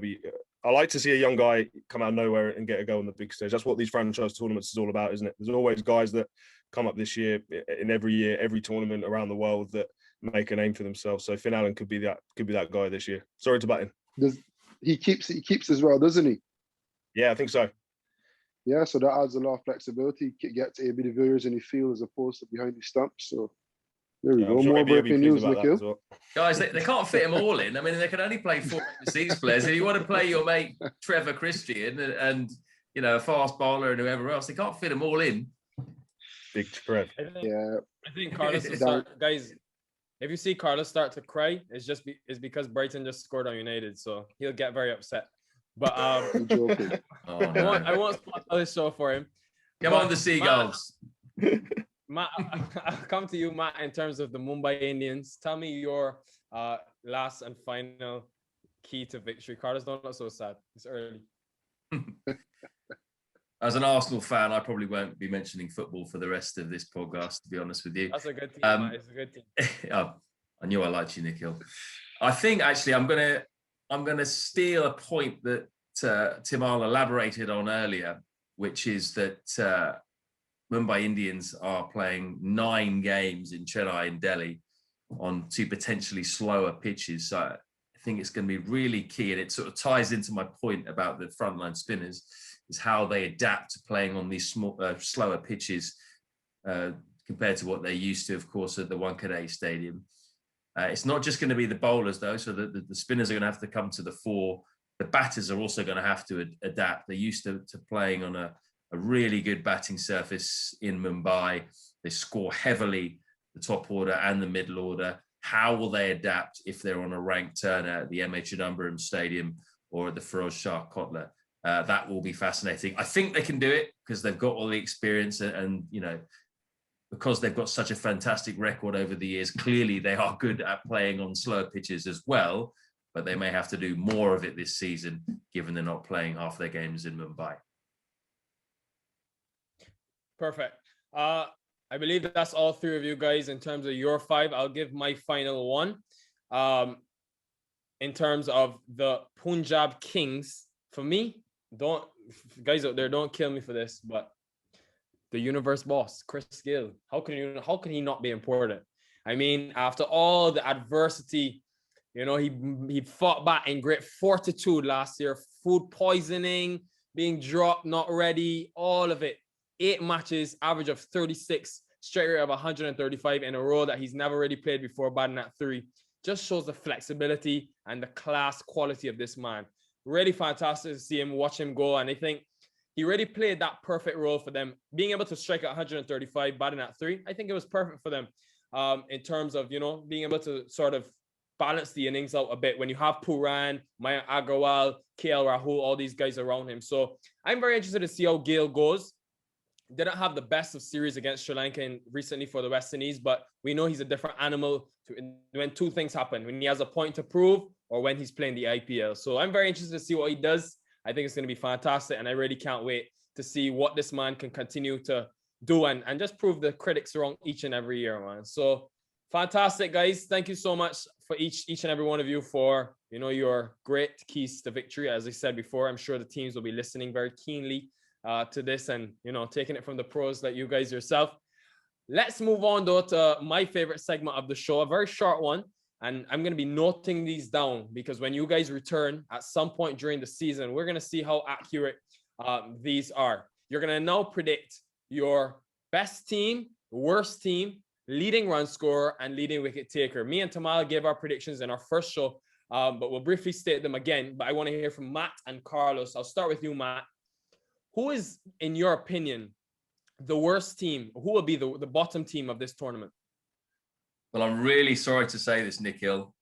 I like to see a young guy come out of nowhere and get a go on the big stage. That's what these franchise tournaments is all about, isn't it? There's always guys that come up this year, every tournament around the world that make a name for themselves. So Finn Allen could be that guy this year. Sorry to butt in. He keeps as well, doesn't he? Yeah, I think so. Yeah, so that adds a lot of flexibility. Get to AB de Villiers in the field as opposed to behind the stumps. So there we go. Sure more breaking news, Nikhil. Well. Guys, they can't fit them all in. I mean, they can only play 4 overseas players. If you want to play your mate Trevor Christian and a fast bowler and whoever else, they can't fit them all in. Big Trev. I think Carlos will start, guys. If you see Carlos start to cry, it's because Brighton just scored on United, so he'll get very upset. But I'm joking. Oh, no. I won't spoil this show for him. Come on, the Seagulls. Matt, I'll come to you, Matt, in terms of the Mumbai Indians. Tell me your last and final key to victory. Carlos, don't look so sad. It's early. As an Arsenal fan, I probably won't be mentioning football for the rest of this podcast, to be honest with you. That's a good team, Matt. It's a good team. I knew I liked you, Nikhil. I think actually I'm gonna steal a point that Timal elaborated on earlier, which is that Mumbai Indians are playing 9 games in Chennai and Delhi on 2 potentially slower pitches. So I think it's going to be really key, and it sort of ties into my point about the frontline spinners, is how they adapt to playing on these slower pitches compared to what they're used to, of course, at the Wankhede Stadium. It's not just going to be the bowlers, though, so the spinners are going to have to come to the fore. The batters are also going to have to adapt. They're used to playing on a really good batting surface in Mumbai. They score heavily, the top order and the middle order. How will they adapt if they're on a ranked turner at the MH Chidambaram Stadium or at the Firoz Shah Kotla? That will be fascinating. I think they can do it because they've got all the experience and you know, because they've got such a fantastic record over the years, clearly they are good at playing on slower pitches as well, but they may have to do more of it this season, given they're not playing half their games in Mumbai. Perfect. I believe that's all 3 of you guys in terms of your 5. I'll give my final one. In terms of the Punjab Kings, for me, guys out there, don't kill me for this, but the universe boss, Chris Gayle, how can he not be important? I mean, after all the adversity, you know, he fought back in great fortitude last year, food poisoning, being dropped, not ready, all of it. 8 matches, average of 36, strike rate of 135 in a row that he's never really played before, batting at 3. Just shows the flexibility and the class quality of this man. Really fantastic to see him, watch him go. And I think he really played that perfect role for them. Being able to strike at 135, batting at 3, I think it was perfect for them in terms of, you know, being able to sort of balance the innings out a bit when you have Puran, Mayank Agarwal, KL Rahul, all these guys around him. So I'm very interested to see how Gayle goes. Didn't have the best of series against Sri Lanka recently for the West Indies, but we know he's a different animal when 2 things happen, when he has a point to prove or when he's playing the IPL. So I'm very interested to see what he does. I think it's going to be fantastic, and I really can't wait to see what this man can continue to do and just prove the critics wrong each and every year, man. So fantastic, guys. Thank you so much for each and every one of you for, you know, your great keys to victory. As I said before, I'm sure the teams will be listening very keenly to this and, you know, taking it from the pros like you guys yourself. Let's move on, though, to my favorite segment of the show, a very short one. And I'm going to be noting these down because when you guys return at some point during the season, we're going to see how accurate these are. You're going to now predict your best team, worst team, leading run scorer, and leading wicket taker. Me and Tamal gave our predictions in our first show, but we'll briefly state them again. But I want to hear from Matt and Carlos. I'll start with you, Matt. Who is, in your opinion, the worst team? Who will be the bottom team of this tournament? Well, I'm really sorry to say this, Nikhil,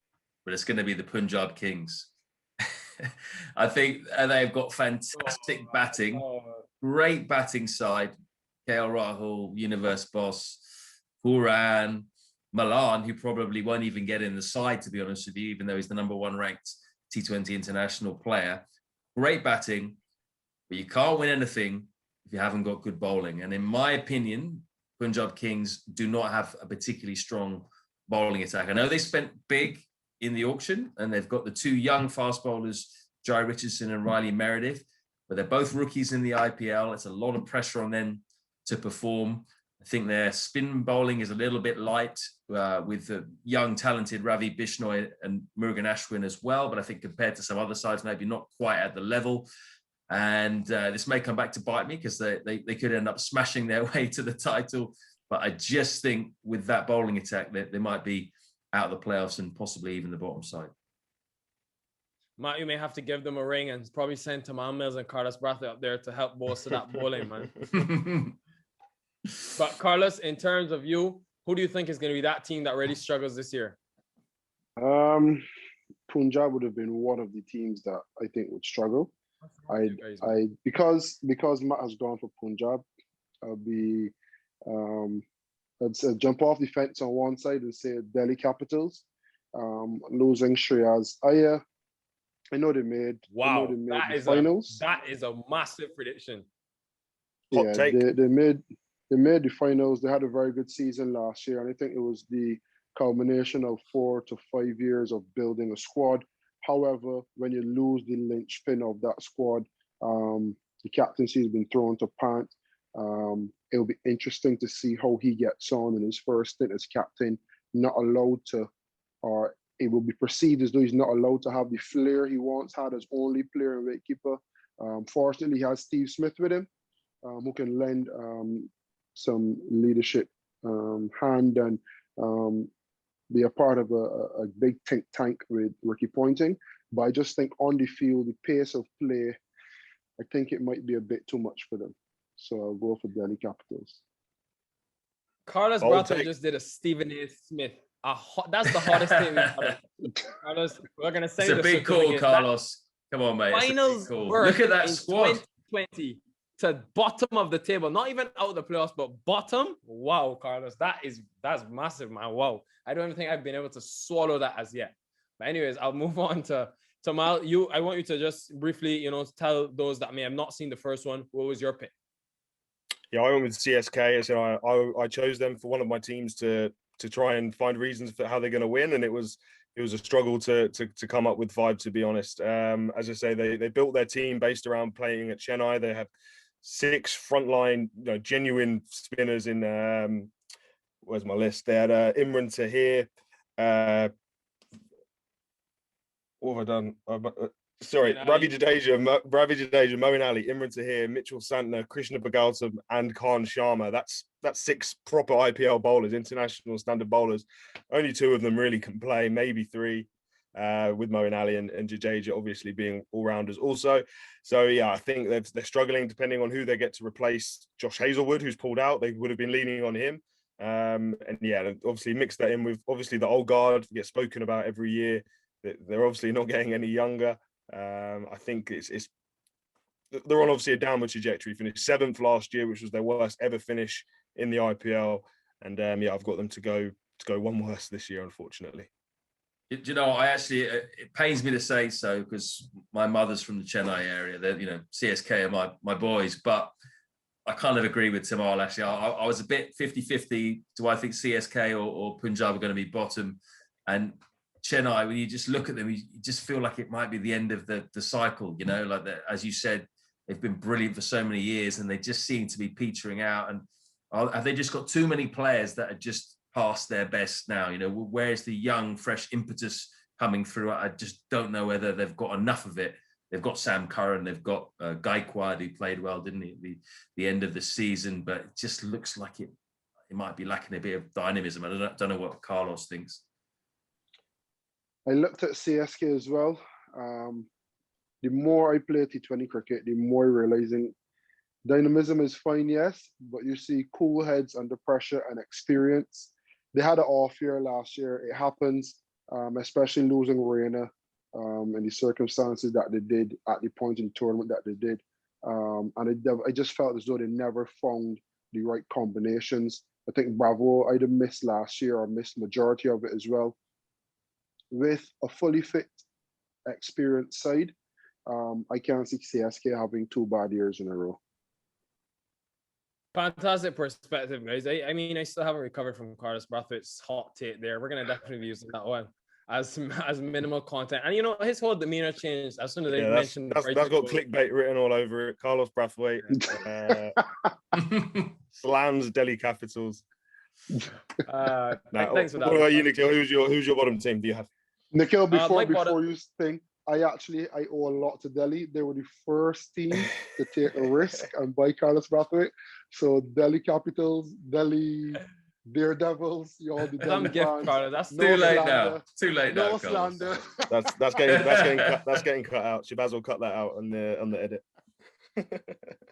but it's going to be the Punjab Kings. I think they've got fantastic batting, great batting side. KL Rahul, Universe Boss, Puran, Malan, who probably won't even get in the side, to be honest with you, even though he's the #1 ranked T20 international player. Great batting, but you can't win anything if you haven't got good bowling. And in my opinion, Punjab Kings do not have a particularly strong bowling attack. I know they spent big in the auction and they've got the 2 young fast bowlers, Jai Richardson and Riley Meredith, but they're both rookies in the IPL. It's a lot of pressure on them to perform. I think their spin bowling is a little bit light with the young, talented Ravi Bishnoi and Murugan Ashwin as well. But I think compared to some other sides, maybe not quite at the level. And this may come back to bite me because they could end up smashing their way to the title. But I just think with that bowling attack, they might be out of the playoffs and possibly even the bottom side. Matt, you may have to give them a ring and probably send Tamal Mills and Carlos Brathwaite up there to help bolster that bowling, man. But Carlos, in terms of you, who do you think is going to be that team that really struggles this year? Punjab would have been one of the teams that I think would struggle. Because Matt has gone for Punjab, I'll be I'd say jump off the fence on one side and say Delhi Capitals, losing Shreyas Iyer. I know they made the finals. That is a massive prediction. Hot take. They made the finals. They had a very good season last year, and I think it was the culmination of 4 to 5 years of building a squad. However, when you lose the linchpin of that squad, the captaincy has been thrown to Pant. It'll be interesting to see how he gets on in his first stint as captain. Not allowed to, or it will be perceived as though he's not allowed to have the flair he once had as only player and wicketkeeper. Fortunately, he has Steve Smith with him, who can lend some leadership hand and be a part of a big think tank with Ricky Ponting. But I just think on the field, the pace of play, I think it might be a bit too much for them. So I'll go for Delhi Capitals. Carlos Brathwaite just did a Stephen A. Smith. That's the hottest thing we've done. Carlos, we're going to say it's a big call, Carlos. Come on, mate. Finals look at that squad. 2020 to bottom of the table, not even out of the playoffs, but bottom. Wow, Carlos, that's massive, man. Wow. I don't even think I've been able to swallow that as yet. But anyways, I'll move on to Mal. I want you to just briefly, tell those that may have not seen the first one, what was your pick? Yeah, I went with CSK. I said I chose them for one of my teams to try and find reasons for how they're going to win, and it was a struggle to come up with 5, to be honest. As I say, they built their team based around playing at Chennai. They have 6 frontline, genuine spinners in. Where's my list? They had Imran Tahir. What have I done? Ravi Jadeja, Moeen Ali, Imran Tahir, Mitchell Santner, Krishna Bhagautam, and Khan Sharma. That's 6 proper IPL bowlers, international standard bowlers. Only 2 of them really can play, maybe 3, with Moeen Ali and Jadeja obviously being all-rounders also. So, yeah, I think they're struggling depending on who they get to replace Josh Hazlewood, who's pulled out. They would have been leaning on him. And, yeah, obviously mix that in with, obviously, the old guard gets spoken about every year. They're obviously not getting any younger. I think they're on obviously a downward trajectory. Finished 7th last year, which was their worst ever finish in the IPL. And yeah, I've got them to go one worse this year, unfortunately. Do you know, it pains me to say so because my mother's from the Chennai area. They're, CSK are my boys, but I kind of agree with Tamal, actually. I was a bit 50-50. Do I think CSK or Punjab are going to be bottom? And Chennai, when you just look at them, you just feel like it might be the end of the cycle, like that. As you said, they've been brilliant for so many years and they just seem to be petering out. And have they just got too many players that are just past their best now? Where's the young, fresh impetus coming through? I just don't know whether they've got enough of it. They've got Sam Curran, they've got Gaikwad, who played well, didn't he, at the end of the season, but it just looks like it might be lacking a bit of dynamism. I don't know what Carlos thinks. I looked at CSK as well. The more I play T20 cricket, the more realizing dynamism is fine, yes, but you see cool heads under pressure and experience. They had an off year last year. It happens, especially losing Raina in the circumstances that they did at the point in the tournament that they did. And I just felt as though they never found the right combinations. I think Bravo either missed last year or missed majority of it as well. With a fully fit, experienced side, I can't see CSK having 2 bad years in a row. Fantastic perspective, guys. I mean, I still haven't recovered from Carlos Brathwaite's hot take there. We're going to definitely be using that one as minimal content. And, his whole demeanor changed as soon as they mentioned... That's got clickbait written all over it. Carlos Brathwaite slams Delhi Capitals. Thanks for that. What about you, Nikhil? Who's your bottom team? Do you have? Nikhil, before you think, I owe a lot to Delhi. They were the first team to take a risk and buy Carlos Brathwaite. So Delhi Capitals, Delhi Daredevils, you all the Delhi fans. Carlos. That's too late now. Too late now. No slander. That's getting cut out. Shabazz will cut that out on the edit.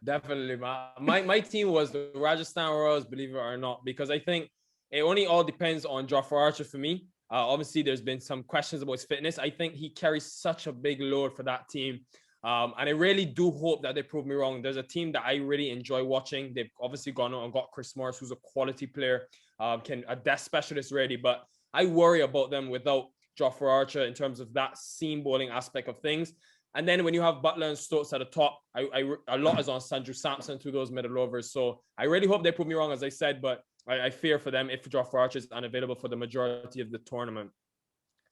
Definitely, my team was the Rajasthan Royals, believe it or not, because I think it only all depends on Jofra Archer for me. Obviously, there's been some questions about his fitness. I think he carries such a big load for that team. And I really do hope that they prove me wrong. There's a team that I really enjoy watching. They've obviously gone out and got Chris Morris, who's a quality player, a death specialist ready. But I worry about them without Jofra Archer in terms of that seam bowling aspect of things. And then when you have Butler and Stokes at the top, a lot is on Sanju Samson through those middle overs. So I really hope they prove me wrong, as I said, but I fear for them if Jofra Archer is unavailable for the majority of the tournament.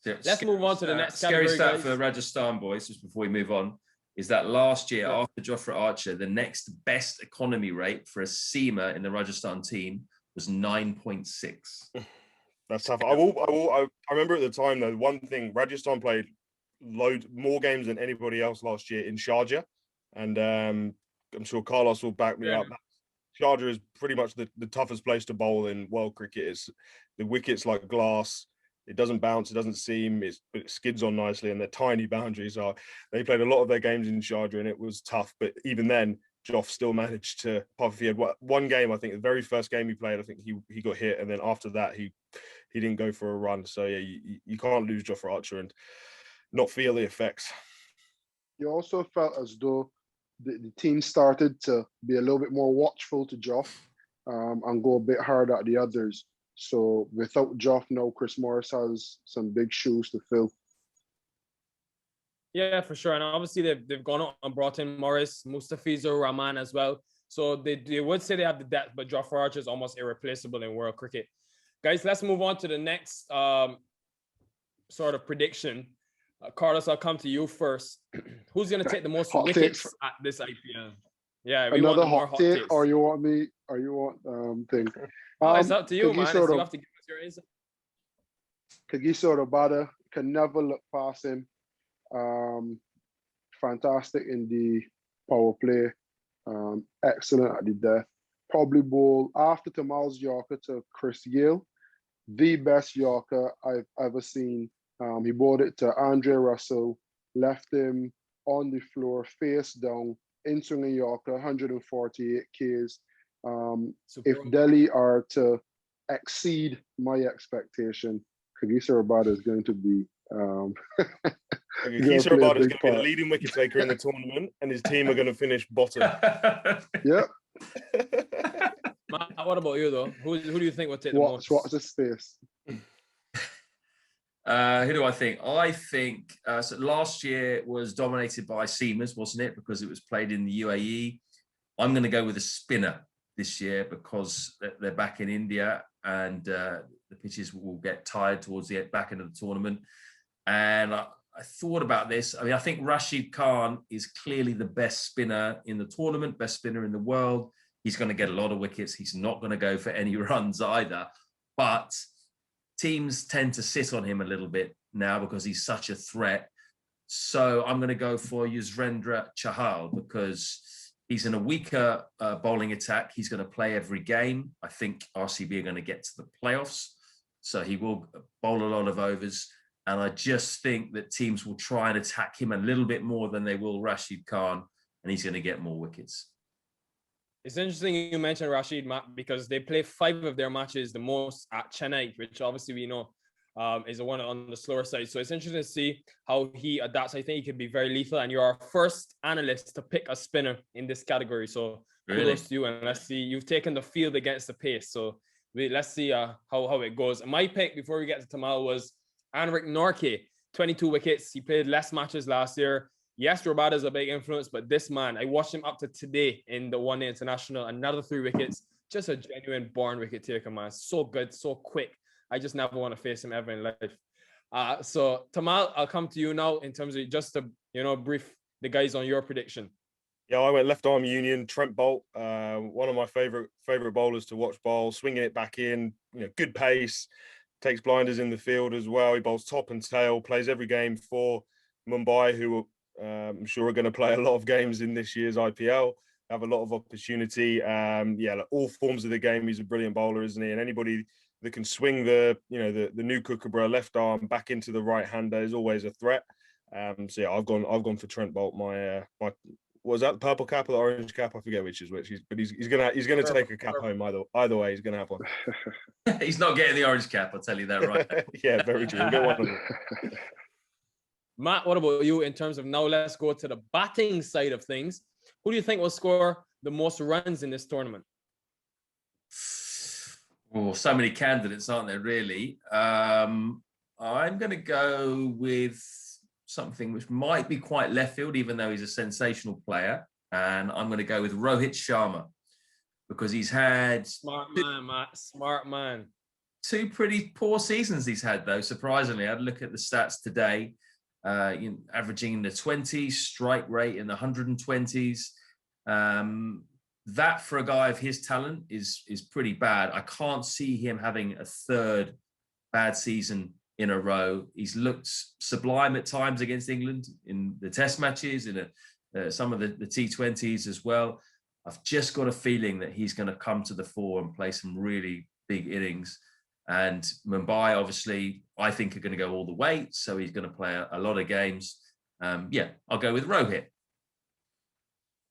Let's move on to the next category. Scary stat for Rajasthan, boys, just before we move on, is that last year after Jofra Archer, the next best economy rate for a seamer in the Rajasthan team was 9.6. That's tough. I remember at the time, though, one thing, Rajasthan played more games than anybody else last year in Sharjah. And I'm sure Carlos will back me up. Sharjah is pretty much the toughest place to bowl in world cricket. The wicket's like glass. It doesn't bounce. It doesn't seam. But it skids on nicely, and they're tiny boundaries. They played a lot of their games in Sharjah, and it was tough. But even then, Joff still managed to puff. He had one game, I think, the very first game he played, I think he got hit, and then after that, he didn't go for a run. So yeah, you can't lose Jofra Archer and not feel the effects. You also felt as though the team started to be a little bit more watchful to Joff and go a bit hard at the others. So without Joff now, Chris Morris has some big shoes to fill. Yeah, for sure. And obviously they've gone out and brought in Morris, Mustafizur Rahman as well. So they would say they have the depth, but Jofra Archer is almost irreplaceable in world cricket. Guys, let's move on to the next sort of prediction. Carlos, I'll come to you first. Who's going to take the most wickets at this IPL? Yeah, we another want hot take, or you want me, or you want thing? It's up to you, man. You have to give us your insight. Kagiso Rabada, can never look past him. Fantastic in the power play. Excellent at the death. Probably bowl after Tamal's Yorker to Chris Gayle, the best Yorker I've ever seen. He bowled it to Andre Russell, left him on the floor, face down, in-swinging Yorker, 148 Ks. If Delhi are to exceed my expectation, Kagiso Rabada is going to be Kagiso Rabada is going to be the leading wicket taker in the tournament, and his team are going to finish bottom. Yep. Matt, what about you, though? Who do you think will take the most? Watch this space. Who do I think? I think so last year was dominated by seamers, wasn't it? Because it was played in the UAE. I'm going to go with a spinner this year because they're back in India and the pitches will get tired towards the back end of the tournament. And I thought about this. I mean, I think Rashid Khan is clearly the best spinner in the tournament, best spinner in the world. He's going to get a lot of wickets. He's not going to go for any runs either. But teams tend to sit on him a little bit now because he's such a threat. So I'm going to go for Yuzvendra Chahal because he's in a weaker bowling attack. He's going to play every game. I think RCB are going to get to the playoffs. So he will bowl a lot of overs. And I just think that teams will try and attack him a little bit more than they will Rashid Khan, and he's going to get more wickets. It's interesting you mentioned Rashid, Matt, because they play 5 of their matches the most at Chennai, which obviously we know is the one on the slower side. So it's interesting to see how he adapts. I think he could be very lethal, and you're our first analyst to pick a spinner in this category. So kudos to you, and let's see. You've taken the field against the pace. So let's see how it goes. My pick before we get to Tamal was Anrik Norke, 22 wickets. He played less matches last year. Yes, Rabada is a big influence, but this man, I watched him up to today in the one-day international, another 3 wickets. Just a genuine born wicket taker, man. So good, so quick. I just never want to face him ever in life. So Tamal, I'll come to you now in terms of just to brief the guys on your prediction. Yeah, I went left arm union, Trent Bolt, one of my favorite bowlers to watch bowl, swinging it back in, good pace, takes blinders in the field as well. He bowls top and tail, plays every game for Mumbai, who I'm sure are going to play a lot of games in this year's IPL, have a lot of opportunity. All forms of the game, he's a brilliant bowler, isn't he? And anybody that can swing the new Kookaburra left arm back into the right hander is always a threat. I've gone for Trent Bolt, my was that the purple cap or the orange cap? I forget which is which. But he's gonna take a cap home either way. He's gonna have one. He's not getting the orange cap. I'll tell you that right. Yeah, very true. We'll get one of them. Matt, what about you in terms of now? Let's go to the batting side of things. Who do you think will score the most runs in this tournament? Oh, so many candidates, aren't there? Really, I'm going to go with something which might be quite left field, even though he's a sensational player. And I'm going to go with Rohit Sharma because he's had smart man, Matt. Smart man. 2 pretty poor seasons he's had, though. Surprisingly, I'd look at the stats today. Averaging in the 20s, strike rate in the 120s. That for a guy of his talent is pretty bad. I can't see him having a 3rd bad season in a row. He's looked sublime at times against England in the test matches, in some of the T20s as well. I've just got a feeling that he's going to come to the fore and play some really big innings. And Mumbai, obviously, I think are going to go all the way. So he's going to play a lot of games. I'll go with Rohit.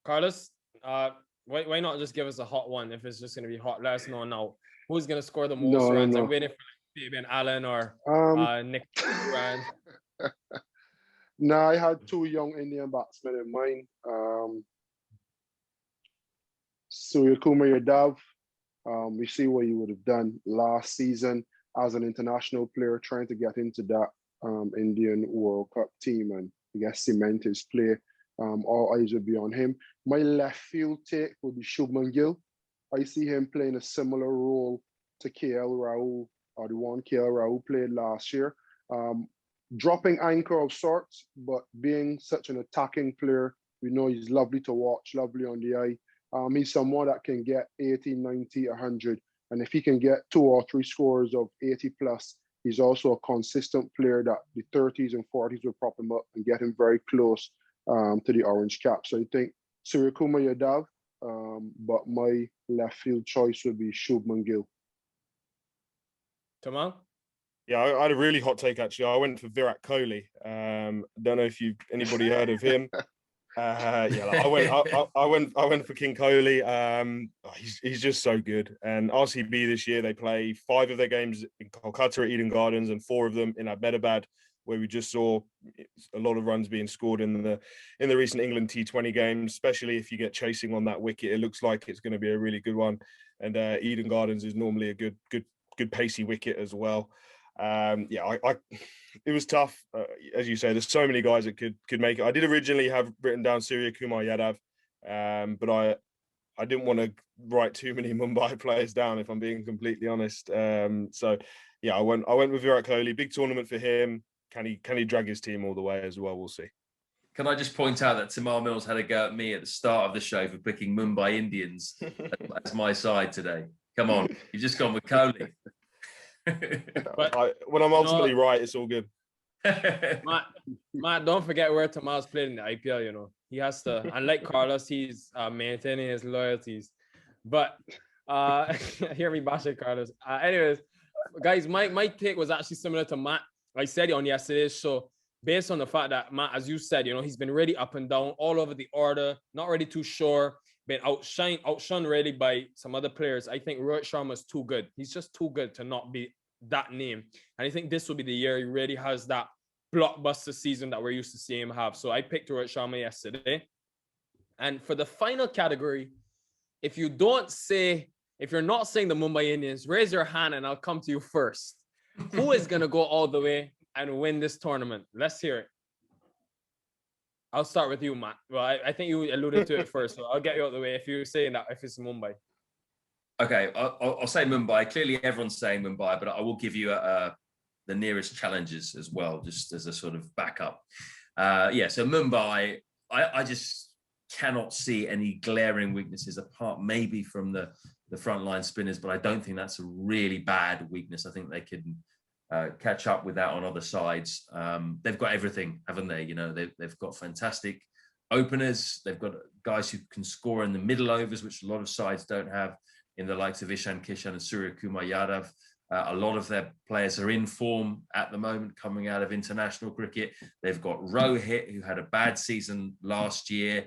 Carlos, why not just give us a hot one? If it's just going to be hot, let us know now. Who's going to score the most runs? No. I'm waiting for Fabian Allen or Nick Rand. No, I had 2 young Indian batsmen in mind. Suryakumar Yadav. We see what he would have done last season as an international player trying to get into that Indian World Cup team and I guess cement his play. All eyes would be on him. My left field take would be Shubman Gill. I see him playing a similar role to KL Rahul or the one KL Rahul played last year. Dropping anchor of sorts, but being such an attacking player, we know he's lovely to watch, lovely on the eye. He's someone that can get 80, 90, 100. And if he can get 2 or 3 scores of 80 plus, he's also a consistent player that the 30s and 40s will prop him up and get him very close to the orange cap. So I think Suryakumar Yadav, but my left field choice would be Shubman Gill. Tamal? Yeah, I had a really hot take actually. I went for Virat Kohli. Don't know if anybody heard of him. I went for King Kohli. He's just so good. And RCB this year, they play 5 of their games in Kolkata at Eden Gardens and 4 of them in Ahmedabad, where we just saw a lot of runs being scored in the recent England T20 games, especially if you get chasing on that wicket. It looks like it's going to be a really good one. And Eden Gardens is normally a good pacey wicket as well. It was tough. As you say, there's so many guys that could make it. I did originally have written down Suryakumar Yadav, but I didn't want to write too many Mumbai players down, if I'm being completely honest. I went with Virat Kohli. Big tournament for him. Can he drag his team all the way as well? We'll see. Can I just point out that Tamar Mills had a go at me at the start of the show for picking Mumbai Indians as my side today? Come on, you've just gone with Kohli. When I'm ultimately right, it's all good. Matt, don't forget where Tamar's played in the IPL. You know, he has to. Unlike Carlos, he's maintaining his loyalties. But hear me bash it, Carlos. Anyways, guys, my take was actually similar to Matt. I said it on yesterday's show, based on the fact that Matt, as you said, you know, he's been really up and down all over the order, not really too sure, been outshone really by some other players. I think Rohit Sharma is too good. He's just too good to not be that name. And I think this will be the year he really has that blockbuster season that we're used to seeing him have. So I picked Rohit Sharma yesterday. And for the final category, if you're not saying the Mumbai Indians, raise your hand and I'll come to you first. Who is going to go all the way and win this tournament? Let's hear it. I'll start with you, Matt. Well, I think you alluded to it first, so I'll get you out of the way if you're saying that, if it's Mumbai. Okay, I'll say Mumbai. Clearly, everyone's saying Mumbai, but I will give you the nearest challengers as well, just as a sort of backup. So Mumbai, I just cannot see any glaring weaknesses apart maybe from the frontline spinners, but I don't think that's a really bad weakness. I think they can catch up with that on other sides. They've got everything, haven't they? You know, they've got fantastic openers. They've got guys who can score in the middle overs, which a lot of sides don't have, in the likes of Eoin Kishen and Suryakumar Yadav. A lot of their players are in form at the moment coming out of international cricket. They've got Rohit, who had a bad season last year.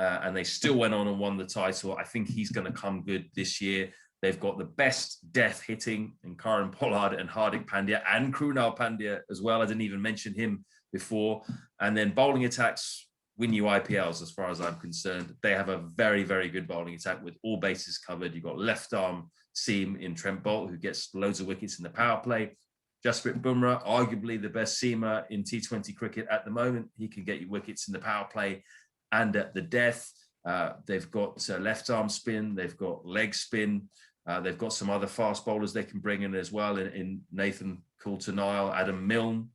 and they still went on and won the title. I think he's going to come good this year. They've got the best death hitting in Karan Pollard and Hardik Pandya and Krunal Pandya as well. I didn't even mention him before. And then bowling attacks win you IPLs as far as I'm concerned. They have a very, very good bowling attack with all bases covered. You've got left arm seam in Trent Bolt, who gets loads of wickets in the power play. Jasprit Bumrah, arguably the best seamer in T20 cricket at the moment. He can get you wickets in the power play and at the death. They've got left arm spin. They've got leg spin. They've got some other fast bowlers they can bring in as well in Nathan Coulter-Nile, Adam Milne.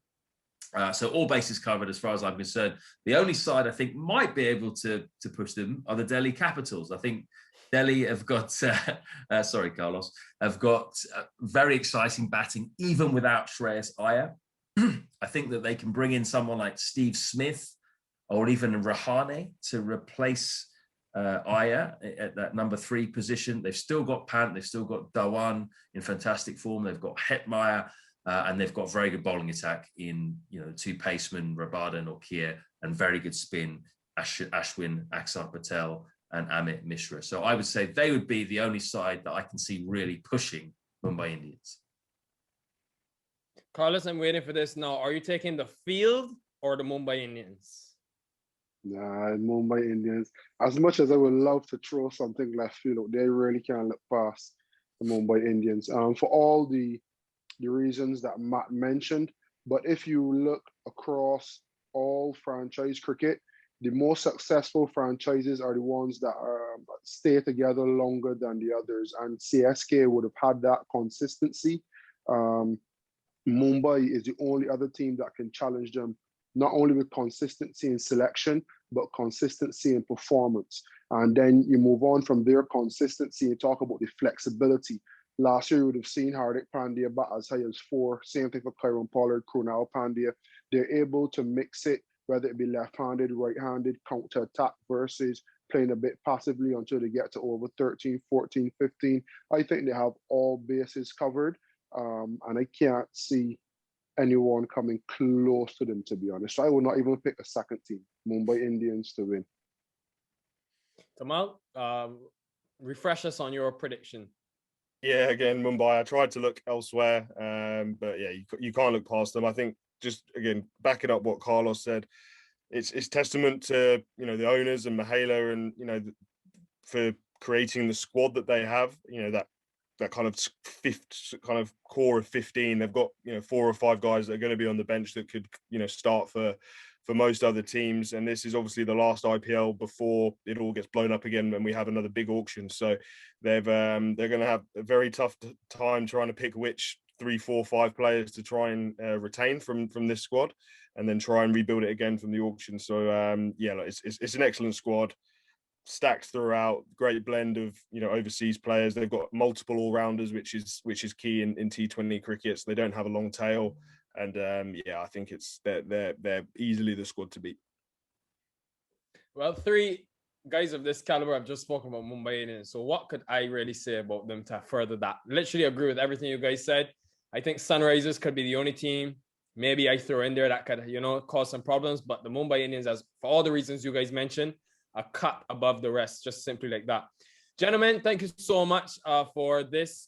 So all bases covered as far as I'm concerned. The only side I think might be able to push them are the Delhi Capitals. I think Delhi have got, sorry, Carlos, have got very exciting batting, even without Shreyas Iyer. I think that they can bring in someone like Steve Smith or even Rahane to replace Iyer at that number 3 position. They've still got Pant, they've still got Dhawan in fantastic form. They've got Hetmeyer, and they've got very good bowling attack in, 2 pacemen, Rabada and Nortje, and very good spin, Ashwin, Axar Patel, and Amit Mishra. So I would say they would be the only side that I can see really pushing Mumbai Indians. Carlos, I'm waiting for this now. Are you taking the field or the Mumbai Indians? Nah, Mumbai Indians. As much as I would love to throw something left field, they really can't look past the Mumbai Indians. For all the reasons that Matt mentioned, but if you look across all franchise cricket, the most successful franchises are the ones that stay together longer than the others, and CSK would have had that consistency. Mumbai is the only other team that can challenge them, not only with consistency in selection, but consistency in performance. And then you move on from their consistency and talk about the flexibility. Last year, you would have seen Hardik Pandya bat as high as 4. Same thing for Karan Pollard, Krunal Pandya. They're able to mix it, whether it be left-handed, right-handed, counter-attack versus playing a bit passively until they get to over 13, 14, 15. I think they have all bases covered, and I can't see anyone coming close to them, to be honest. So I would not even pick a second team, Mumbai Indians, to win. Tamal, refresh us on your prediction. Yeah, again, Mumbai. I tried to look elsewhere, but yeah, you can't look past them. I think just again backing up what Carlos said, it's testament to the owners and Mahela and for creating the squad that they have. That kind of fifth kind of core of 15. They've got 4 or 5 guys that are going to be on the bench that could start for most other teams. And this is obviously the last IPL before it all gets blown up again when we have another big auction. So they're going to have a very tough time trying to pick which 3, 4, 5 players to try and retain from this squad, and then try and rebuild it again from the auction. So it's an excellent squad, stacked throughout, great blend of overseas players. They've got multiple all-rounders, which is key in T20 cricket. So they don't have a long tail, and I think they're easily the squad to beat. Well, 3 guys of this caliber, I've just spoken about Mumbai Indians. So what could I really say about them to further that? Literally agree with everything you guys said. I think Sunrisers could be the only team maybe I throw in there that could, cause some problems. But the Mumbai Indians, as for all the reasons you guys mentioned, a cut above the rest, just simply like that. Gentlemen, thank you so much for this,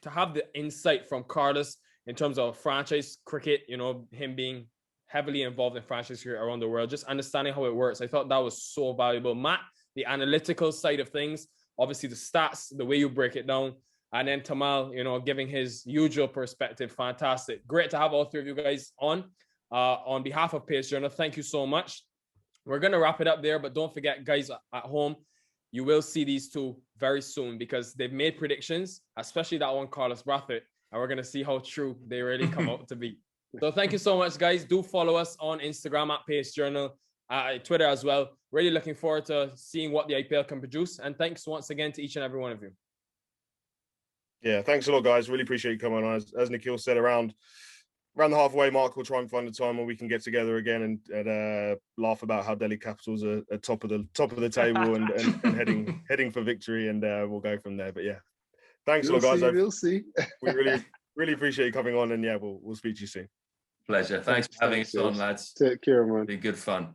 to have the insight from Carlos in terms of franchise cricket, him being heavily involved in franchise cricket around the world, just understanding how it works. I thought that was so valuable. Matt, the analytical side of things, obviously the stats, the way you break it down. And then Tamal, giving his usual perspective. Fantastic. Great to have all 3 of you guys on. On behalf of Pace Journal, thank you so much. We're going to wrap it up there, but don't forget, guys at home, you will see these 2 very soon because they've made predictions, especially that one, Carlos Brathwaite, and we're going to see how true they really come out to be. So thank you so much, guys. Do follow us on Instagram at Pace Journal, Twitter as well. Really looking forward to seeing what the IPL can produce. And thanks once again to each and every one of you. Yeah, thanks a lot, guys. Really appreciate you coming on. As Nikhil said, around the halfway mark, we'll try and find a time where we can get together again and laugh about how Delhi Capitals are top of the table and heading for victory, and we'll go from there. But yeah, thanks a lot, guys. We'll see. We really appreciate you coming on, and yeah, we'll speak to you soon. Pleasure. Thanks for having us on, lads. Take care, man. Be good fun.